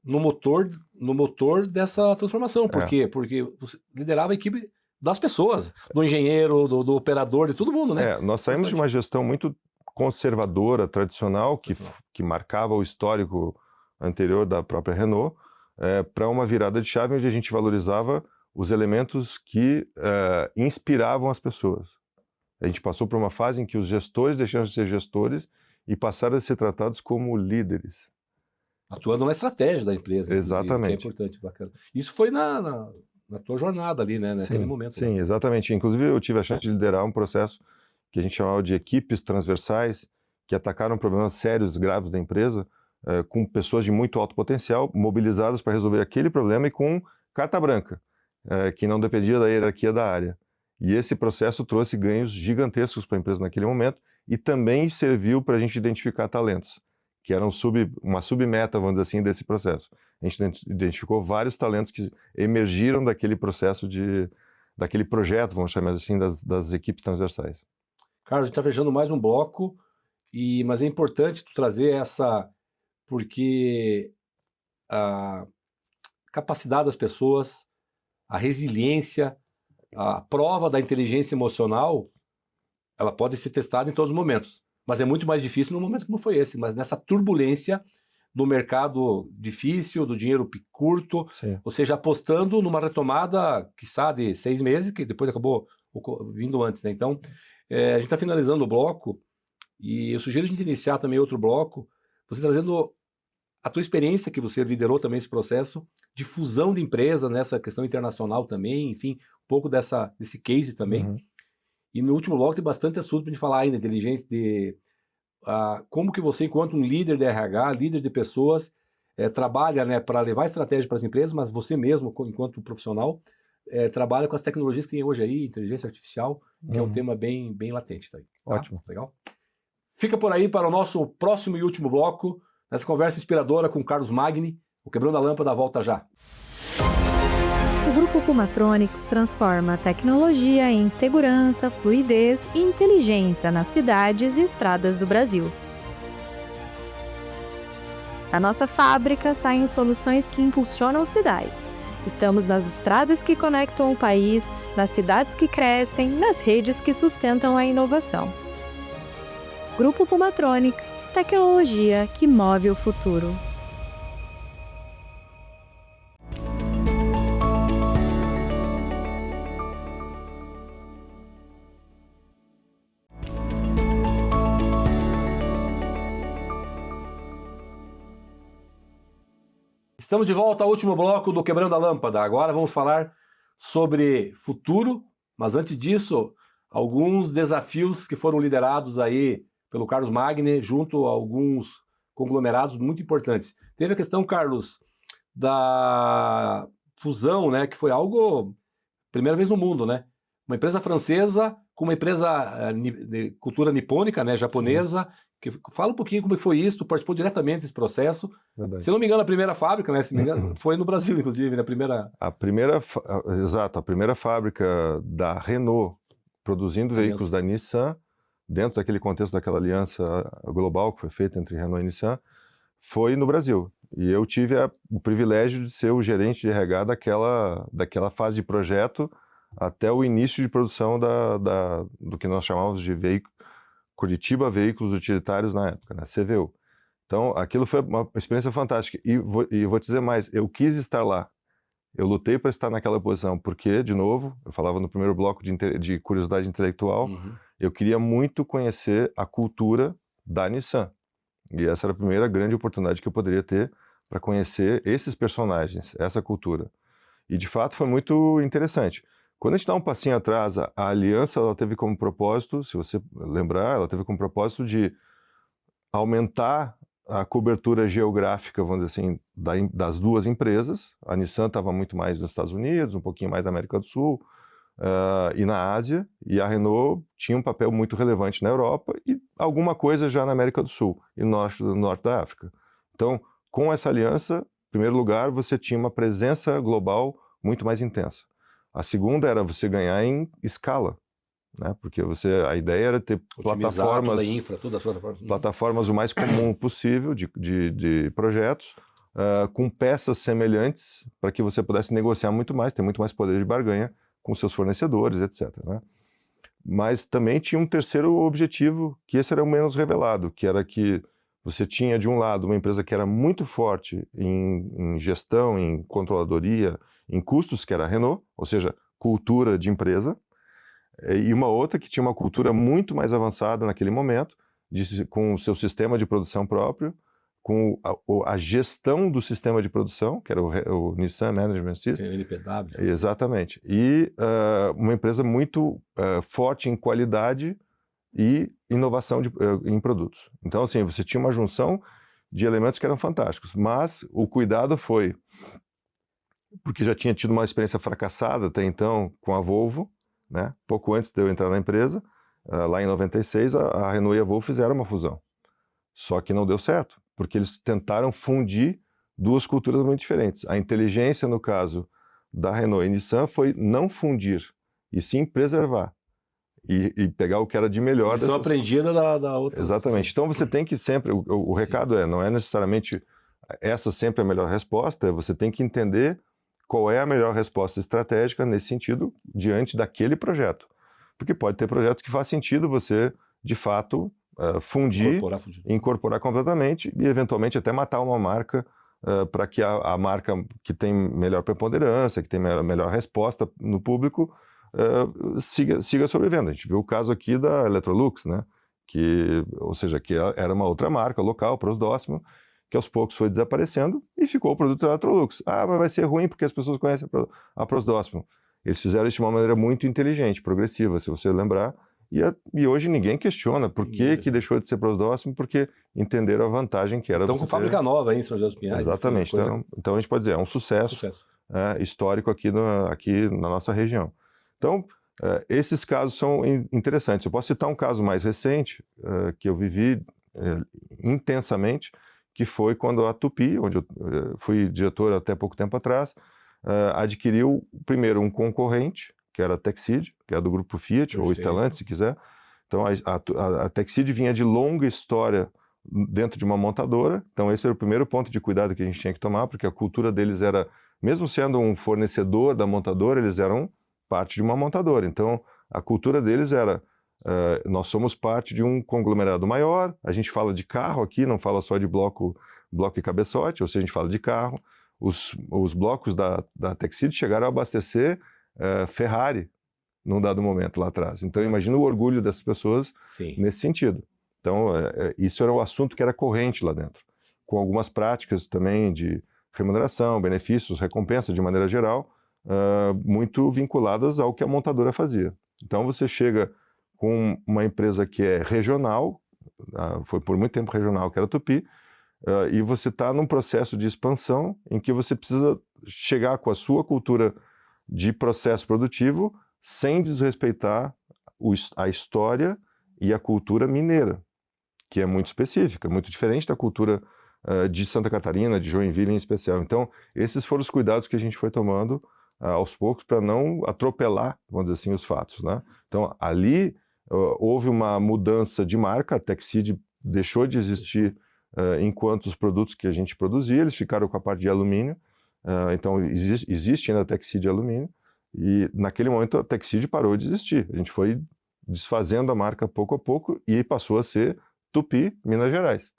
no motor dessa transformação. Por quê? Porque você liderava a equipe das pessoas, do engenheiro, do operador, de todo mundo, né? Nós saímos de uma gestão muito conservadora, tradicional, que marcava o histórico anterior da própria Renault, para uma virada de chave onde a gente valorizava os elementos que inspiravam as pessoas. A gente passou por uma fase em que os gestores deixaram de ser gestores e passaram a ser tratados como líderes. atuando na estratégia da empresa. Exatamente. Que é importante, bacana. Isso foi na tua jornada ali, né? Naquele momento. Sim, né? exatamente. Inclusive, eu tive a chance de liderar um processo que a gente chamava de equipes transversais, que atacaram problemas sérios, graves da empresa, com pessoas de muito alto potencial, mobilizadas para resolver aquele problema e com carta branca, que não dependia da hierarquia da área. E esse processo trouxe ganhos gigantescos para a empresa naquele momento e também serviu para a gente identificar talentos, que eram uma submeta, vamos dizer assim, desse processo. A gente identificou vários talentos que emergiram daquele processo daquele projeto, vamos chamar assim, das equipes transversais. Carlos, a gente está fechando mais um bloco, mas é importante tu trazer porque a capacidade das pessoas, a resiliência, a prova da inteligência emocional, ela pode ser testada em todos os momentos, mas é muito mais difícil num momento como foi esse, mas nessa turbulência do mercado difícil, do dinheiro curto, Sim. ou seja, apostando numa retomada, quiçá, de 6 meses, que depois acabou vindo antes, né? Então, a gente está finalizando o bloco e eu sugiro a gente iniciar também outro bloco, você trazendo a tua experiência, que você liderou também esse processo de fusão de empresa nessa questão internacional também, enfim, um pouco desse case também. Uhum. E no último bloco tem bastante assunto para a gente falar ainda, inteligência, como que você, enquanto um líder de RH, líder de pessoas, trabalha, né, para levar estratégia para as empresas, mas você mesmo, enquanto profissional, trabalha com as tecnologias que tem hoje aí, inteligência artificial, que é um tema bem, bem latente. Tá? Ótimo. Legal? Fica por aí para o nosso próximo e último bloco, nessa conversa inspiradora com Carlos Magni. O Quebrando a Lâmpada volta já. O Grupo Pumatronics transforma a tecnologia em segurança, fluidez e inteligência nas cidades e estradas do Brasil. Da nossa fábrica saem soluções que impulsionam cidades. Estamos nas estradas que conectam o país, nas cidades que crescem, nas redes que sustentam a inovação. Grupo Pumatronics, tecnologia que move o futuro. Estamos de volta ao último bloco do Quebrando a Lâmpada. Agora vamos falar sobre futuro, mas antes disso, alguns desafios que foram liderados aí pelo Carlos Magni, junto a alguns conglomerados muito importantes. Teve a questão, Carlos, da fusão, né, que foi algo, primeira vez no mundo, né? Uma empresa francesa com uma empresa de cultura nipônica, né, japonesa. Que, fala um pouquinho como foi isso, tu participou diretamente desse processo. Verdade. Se eu não me engano, a primeira fábrica, né, se me engano, foi no Brasil, inclusive, na primeira... Exato, a primeira fábrica da Renault produzindo veículos da Nissan, dentro daquele contexto daquela aliança global que foi feita entre Renault e Nissan, foi no Brasil. E eu tive o privilégio de ser o gerente de RH daquela fase de projeto até o início de produção do que nós chamávamos de Curitiba Veículos Utilitários na época, né? CVU. Então, aquilo foi uma experiência fantástica. E vou te dizer mais, eu quis estar lá. Eu lutei para estar naquela posição, porque, de novo, eu falava no primeiro bloco de curiosidade intelectual, eu queria muito conhecer a cultura da Nissan. E essa era a primeira grande oportunidade que eu poderia ter para conhecer esses personagens, essa cultura. E, de fato, foi muito interessante. Quando a gente dá um passinho atrás, a aliança ela teve como propósito, se você lembrar, ela teve como propósito de aumentar a cobertura geográfica, vamos dizer assim, das duas empresas. A Nissan estava muito mais nos Estados Unidos, um pouquinho mais na América do Sul e na Ásia, e a Renault tinha um papel muito relevante na Europa e alguma coisa já na América do Sul e no norte da África. Então, com essa aliança, em primeiro lugar, você tinha uma presença global muito mais intensa. A segunda era você ganhar em escala, né? Porque a ideia era ter plataformas o mais comum possível de projetos, com peças semelhantes para que você pudesse negociar muito mais, ter muito mais poder de barganha com seus fornecedores, etc. Né? Mas também tinha um terceiro objetivo, que esse era o menos revelado, que era que você tinha, de um lado, uma empresa que era muito forte em gestão, em controladoria, em custos, que era a Renault, ou seja, cultura de empresa, e uma outra que tinha uma cultura muito mais avançada naquele momento, com o seu sistema de produção próprio, com a gestão do sistema de produção, que era o Nissan Management System. NPW. Exatamente. E uma empresa muito forte em qualidade e inovação em produtos. Então, assim, você tinha uma junção de elementos que eram fantásticos, mas o cuidado foi, porque já tinha tido uma experiência fracassada até então com a Volvo, né? Pouco antes de eu entrar na empresa, lá em 96, a Renault e a Volvo fizeram uma fusão. Só que não deu certo, porque eles tentaram fundir duas culturas muito diferentes. A inteligência, no caso da Renault e Nissan, foi não fundir, e sim preservar. E pegar o que era de melhor. Isso eu aprendi da outra. Exatamente. Então você tem que sempre, o recado não é necessariamente essa sempre a melhor resposta, você tem que entender qual é a melhor resposta estratégica nesse sentido diante daquele projeto. Porque pode ter projetos que faz sentido você, de fato, fundir, incorporar completamente e eventualmente até matar uma marca para que a marca que tem melhor preponderância, que tem melhor resposta no público, siga sobrevivendo. A gente viu o caso aqui da Electrolux, né? Ou seja, que era uma outra marca local, Prosdóximo, que aos poucos foi desaparecendo e ficou o produto da Electrolux. Mas vai ser ruim porque as pessoas conhecem a Prosdóximo. Eles fizeram isso de uma maneira muito inteligente, progressiva, se você lembrar, e hoje ninguém questiona por que deixou de ser Prosdóximo, porque entenderam a vantagem que era. Então com fábrica nova aí em São José dos Pinhais. Exatamente. Então a gente pode dizer, é um sucesso. Histórico aqui na nossa região. Então, esses casos são interessantes. Eu posso citar um caso mais recente, que eu vivi intensamente, que foi quando a Tupy, onde eu fui diretor até pouco tempo atrás, adquiriu primeiro um concorrente, que era a Texid, que é do grupo Fiat, ou Stellantis, se quiser. Então, a Texid vinha de longa história dentro de uma montadora. Então, esse era o primeiro ponto de cuidado que a gente tinha que tomar, porque a cultura deles era, mesmo sendo um fornecedor da montadora, eles eram parte de uma montadora. Então, a cultura deles era, nós somos parte de um conglomerado maior, a gente fala de carro aqui, não fala só de bloco e cabeçote, ou seja, a gente fala de carro. Os blocos da Texid chegaram a abastecer Ferrari num dado momento lá atrás. Então, imagina o orgulho dessas pessoas nesse sentido. Então, isso era o assunto que era corrente lá dentro, com algumas práticas também de remuneração, benefícios, recompensas de maneira geral, muito vinculadas ao que a montadora fazia. Então você chega com uma empresa que é regional, foi por muito tempo regional, que era a Tupy, e você está num processo de expansão em que você precisa chegar com a sua cultura de processo produtivo sem desrespeitar a história e a cultura mineira, que é muito específica, muito diferente da cultura de Santa Catarina, de Joinville em especial. Então esses foram os cuidados que a gente foi tomando aos poucos para não atropelar, vamos dizer assim, os fatos, né? Então, ali houve uma mudança de marca, a Texid deixou de existir enquanto os produtos que a gente produzia, eles ficaram com a parte de alumínio, então existe ainda a Texid alumínio, e naquele momento a Texid parou de existir. A gente foi desfazendo a marca pouco a pouco e passou a ser Tupy, Minas Gerais.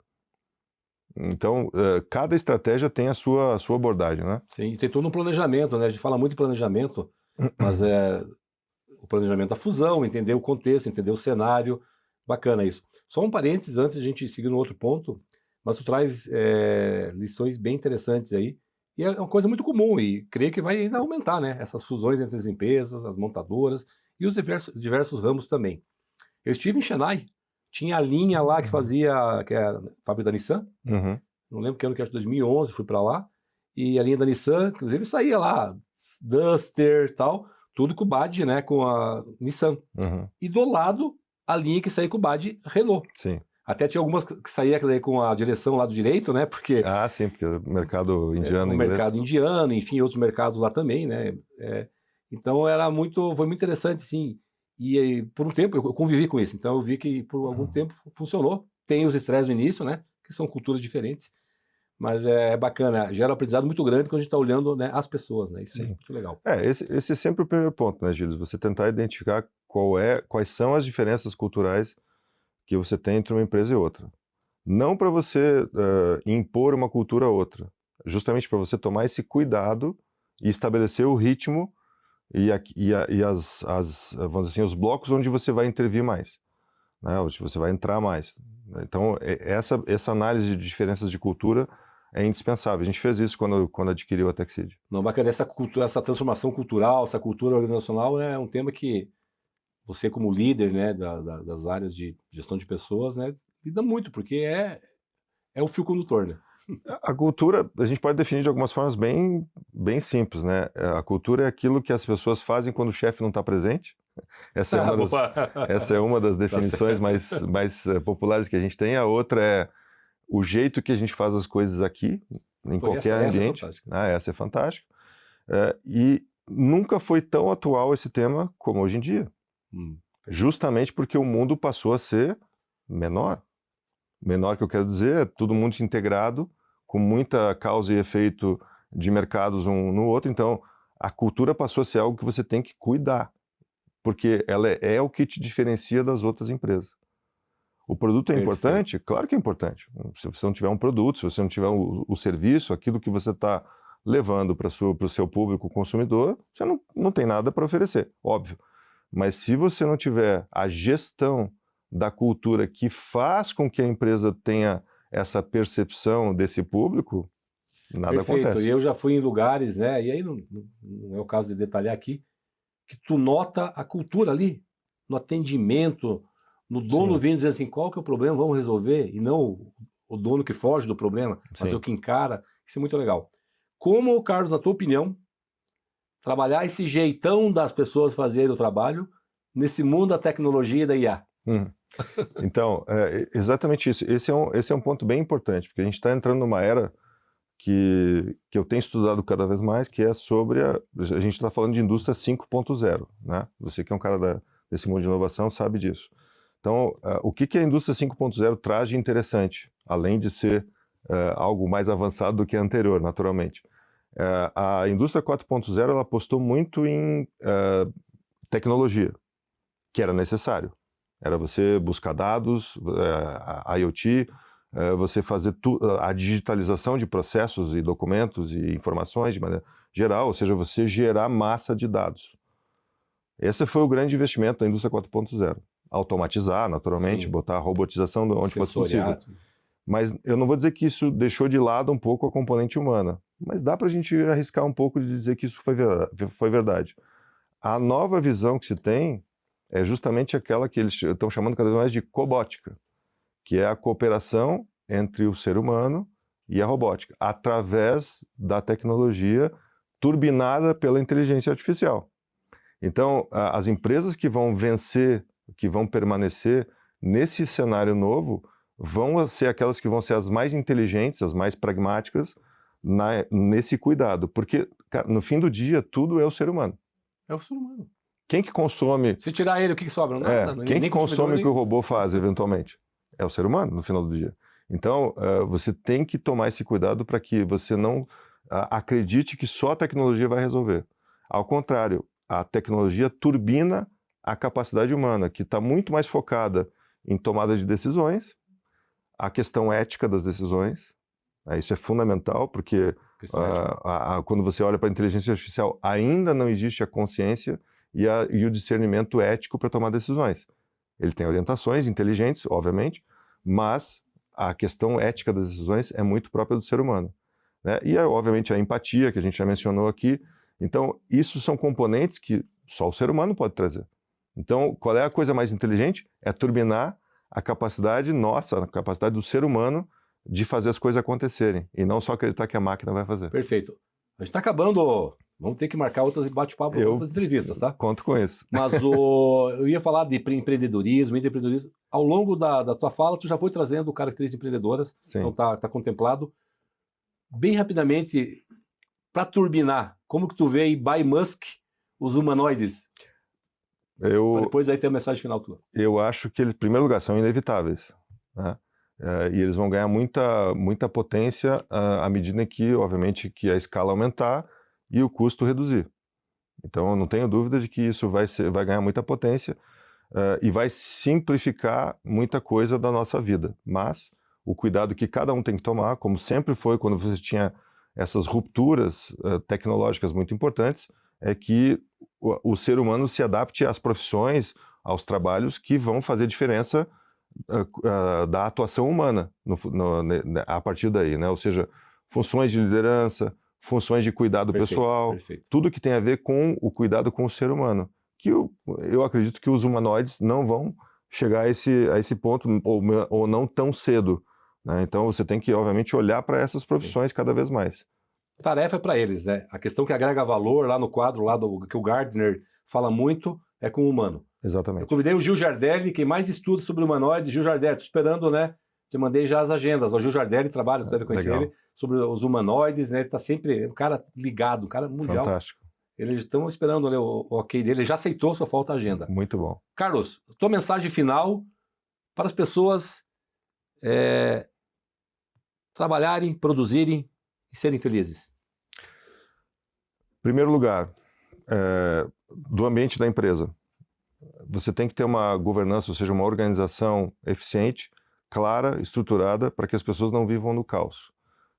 Então, cada estratégia tem a sua abordagem, né? Sim, tem todo um planejamento, né? A gente fala muito de planejamento, mas o planejamento da fusão, entender o contexto, entender o cenário, bacana isso. Só um parênteses antes de a gente seguir no outro ponto, mas tu traz lições bem interessantes aí, e é uma coisa muito comum, e creio que vai ainda aumentar, né? Essas fusões entre as empresas, as montadoras e os diversos ramos também. Eu estive em Chennai, tinha a linha lá que fazia, que é a fábrica da Nissan, não lembro que ano que acho, 2011, fui para lá, e a linha da Nissan, inclusive saía lá, Duster e tal, tudo com o badge, né, com a Nissan. E do lado, a linha que saía com o badge Renault. Sim. Até tinha algumas que saía com a direção lá do direito, né, porque... sim, porque o mercado indiano... O mercado indiano, enfim, outros mercados lá também, né. Então foi muito interessante, sim. E por um tempo eu convivi com isso, então eu vi que por algum tempo funcionou. Tem os estresses no início, né, que são culturas diferentes, mas é bacana, gera um aprendizado muito grande quando a gente está olhando, né, as pessoas, né, isso é muito legal. Esse é sempre o primeiro ponto, né, Gilles? Você tentar identificar quais são as diferenças culturais que você tem entre uma empresa e outra. Não para você impor uma cultura a outra, justamente para você tomar esse cuidado e estabelecer o ritmo e vamos dizer assim, os blocos onde você vai intervir mais, né, onde você vai entrar mais. Então, essa análise de diferenças de cultura é indispensável. A gente fez isso quando adquiriu a TechSeed. Não, bacana, essa transformação cultural, essa cultura organizacional é um tema que você, como líder, né, das áreas de gestão de pessoas, né, lida muito, porque é o fio condutor, né? A cultura, a gente pode definir de algumas formas bem simples, né? A cultura é aquilo que as pessoas fazem quando o chefe não está presente. Essa é uma das definições mais populares que a gente tem. A outra é o jeito que a gente faz as coisas aqui, em qualquer ambiente. Essa é fantástica. E nunca foi tão atual esse tema como hoje em dia. Justamente porque o mundo passou a ser menor. Menor que eu quero dizer, é tudo muito integrado, com muita causa e efeito de mercados um no outro. Então, a cultura passou a ser algo que você tem que cuidar, porque ela é o que te diferencia das outras empresas. O produto é importante? Claro que é importante. Se você não tiver um produto, se você não tiver o serviço, aquilo que você está levando para o seu público consumidor, você não tem nada para oferecer, óbvio. Mas se você não tiver a gestão da cultura que faz com que a empresa tenha essa percepção desse público, nada acontece. E eu já fui em lugares, né, e aí não é o caso de detalhar aqui, que tu nota a cultura ali, no atendimento, no dono vindo dizendo assim, qual que é o problema, vamos resolver, e não o dono que foge do problema, mas o que encara. Isso é muito legal. Como, Carlos, na tua opinião, trabalhar esse jeitão das pessoas fazerem o trabalho nesse mundo da tecnologia e da IA? Então, exatamente isso. Esse é um ponto bem importante, porque a gente está entrando numa era que eu tenho estudado cada vez mais, que é sobre a gente está falando de indústria 5.0, né? Você que é um cara desse mundo de inovação sabe disso. Então, o que a indústria 5.0 traz de interessante, além de ser algo mais avançado do que a anterior, naturalmente? A indústria 4.0 ela apostou muito em tecnologia, que era necessário. Era você buscar dados, IoT, você fazer a digitalização de processos e documentos e informações de maneira geral, ou seja, você gerar massa de dados. Esse foi o grande investimento da indústria 4.0. Automatizar, naturalmente, botar a robotização onde fosse possível. Mas eu não vou dizer que isso deixou de lado um pouco a componente humana, mas dá para a gente arriscar um pouco de dizer que isso foi verdade. A nova visão que se tem é justamente aquela que eles estão chamando cada vez mais de cobótica, que é a cooperação entre o ser humano e a robótica, através da tecnologia turbinada pela inteligência artificial. Então, as empresas que vão vencer, que vão permanecer nesse cenário novo, vão ser aquelas que vão ser as mais inteligentes, as mais pragmáticas nesse cuidado, porque cara, no fim do dia tudo é o ser humano. É o ser humano. Quem que consome... Se tirar ele, o que sobra? Nada. Quem que consome o que o robô faz, eventualmente? É o ser humano, no final do dia. Então, você tem que tomar esse cuidado para que você não acredite que só a tecnologia vai resolver. Ao contrário, a tecnologia turbina a capacidade humana, que está muito mais focada em tomada de decisões, a questão ética das decisões. Isso é fundamental, porque quando você olha para a inteligência artificial, ainda não existe a consciência e o discernimento ético para tomar decisões. Ele tem orientações inteligentes, obviamente, mas a questão ética das decisões é muito própria do ser humano, né? E, obviamente, a empatia, que a gente já mencionou aqui. Então, isso são componentes que só o ser humano pode trazer. Então, qual é a coisa mais inteligente? É turbinar a capacidade nossa, a capacidade do ser humano de fazer as coisas acontecerem, e não só acreditar que a máquina vai fazer. Perfeito. A gente está acabando... Vamos ter que marcar outras bate-papo, outras entrevistas, tá? Conto com isso. Mas eu ia falar de empreendedorismo. Ao longo da tua fala, tu já foi trazendo características empreendedoras. Sim. Então tá contemplado. Bem rapidamente, para turbinar, como que tu vê aí, by Musk, os humanoides? Depois aí tem a mensagem final tua. Eu acho que eles, em primeiro lugar, são inevitáveis, né? E eles vão ganhar muita potência à medida que, obviamente, que a escala aumentar e o custo reduzir. Então, eu não tenho dúvida de que isso vai ganhar muita potência e vai simplificar muita coisa da nossa vida. Mas o cuidado que cada um tem que tomar, como sempre foi quando você tinha essas rupturas tecnológicas muito importantes, é que o ser humano se adapte às profissões, aos trabalhos que vão fazer diferença da atuação humana a partir daí, né? Ou seja, funções de liderança, funções de cuidado pessoal, tudo que tem a ver com o cuidado com o ser humano, que eu acredito que os humanoides não vão chegar a esse ponto, ou não tão cedo, né? Então você tem que, obviamente, olhar para essas profissões cada vez mais. Tarefa é para eles, né? A questão que agrega valor lá no quadro, lá que o Gardner fala muito, é com o humano. Exatamente. Eu convidei o Gil Jardelli, quem mais estuda sobre humanoide. Gil Jardelli, estou esperando, né? Te mandei já as agendas. O Gil Jardelli trabalha, você deve conhecer ele, sobre os humanoides, né? Ele está sempre, um cara ligado, um cara mundial. Fantástico. Eles estão esperando, né, o ok dele, ele já aceitou, só falta a agenda. Muito bom. Carlos, tua mensagem final para as pessoas trabalharem, produzirem e serem felizes. Em primeiro lugar, do ambiente da empresa. Você tem que ter uma governança, ou seja, uma organização eficiente, clara, estruturada, para que as pessoas não vivam no caos.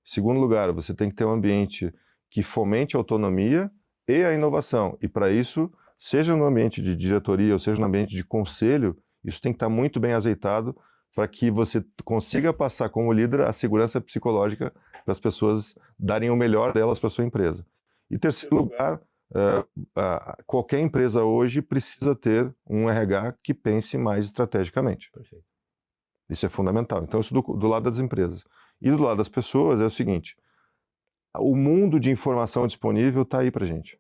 Em segundo lugar, você tem que ter um ambiente que fomente a autonomia e a inovação. E para isso, seja no ambiente de diretoria ou seja no ambiente de conselho, isso tem que estar muito bem azeitado para que você consiga passar como líder a segurança psicológica para as pessoas darem o melhor delas para a sua empresa. E terceiro lugar, qualquer empresa hoje precisa ter um RH que pense mais estrategicamente. Perfeito. Isso é fundamental. Então, isso do lado das empresas. E do lado das pessoas é o seguinte: o mundo de informação disponível está aí para a gente.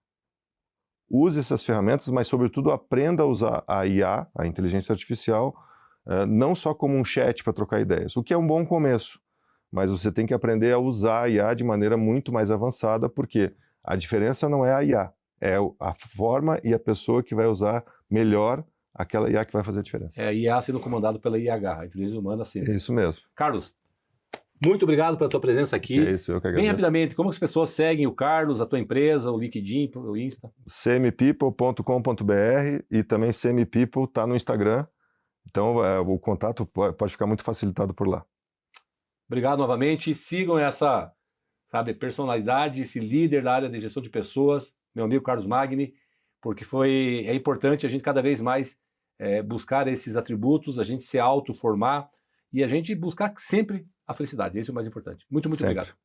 Use essas ferramentas, mas, sobretudo, aprenda a usar a IA, a inteligência artificial, não só como um chat para trocar ideias, o que é um bom começo, mas você tem que aprender a usar a IA de maneira muito mais avançada, porque a diferença não é a IA, é a forma e a pessoa que vai usar melhor aquela IA que vai fazer a diferença. É a IA sendo comandado pela IH, a inteligência humana, sim. É isso mesmo. Carlos, muito obrigado pela tua presença aqui. É isso, eu que agradeço. Bem rapidamente, como as pessoas seguem o Carlos, a tua empresa, o LinkedIn, o Insta? cmpeople.com.br e também cmpeople está no Instagram. Então, o contato pode ficar muito facilitado por lá. Obrigado novamente. Sigam essa, personalidade, esse líder da área de gestão de pessoas, meu amigo Carlos Magni, porque é importante a gente cada vez mais buscar esses atributos, a gente se autoformar e a gente buscar sempre a felicidade. Esse é o mais importante. Muito sempre. Obrigado.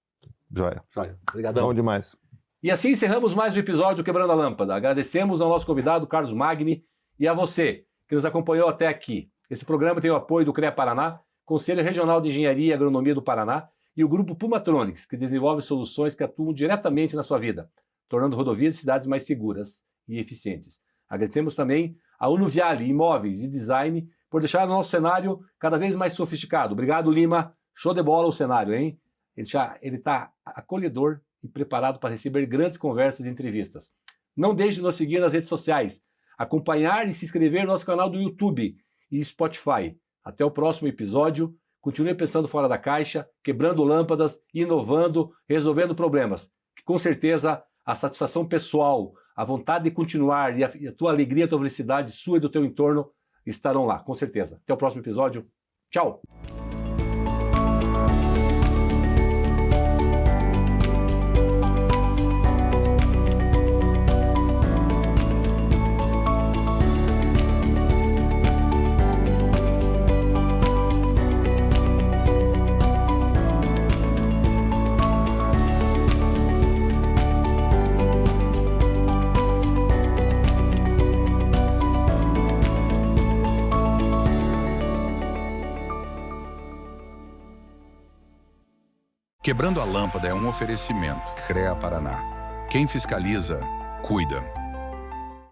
Joia. Obrigadão. Bom demais. E assim encerramos mais um episódio do Quebrando a Lâmpada. Agradecemos ao nosso convidado, Carlos Magni, e a você que nos acompanhou até aqui. Esse programa tem o apoio do CREA Paraná, Conselho Regional de Engenharia e Agronomia do Paraná, e o Grupo Pumatronics, que desenvolve soluções que atuam diretamente na sua vida, tornando rodovias e cidades mais seguras e eficientes. Agradecemos também a Unuviale Imóveis e Design por deixar o nosso cenário cada vez mais sofisticado. Obrigado, Lima. Show de bola o cenário, hein? Ele está acolhedor e preparado para receber grandes conversas e entrevistas. Não deixe de nos seguir nas redes sociais, acompanhar e se inscrever no nosso canal do YouTube e Spotify. Até o próximo episódio. Continue pensando fora da caixa, quebrando lâmpadas, inovando, resolvendo problemas. Com certeza, a satisfação pessoal, a vontade de continuar e a tua alegria, a tua felicidade, sua e do teu entorno estarão lá, com certeza. Até o próximo episódio. Tchau! Quebrando a Lâmpada é um oferecimento. CREA Paraná. Quem fiscaliza, cuida.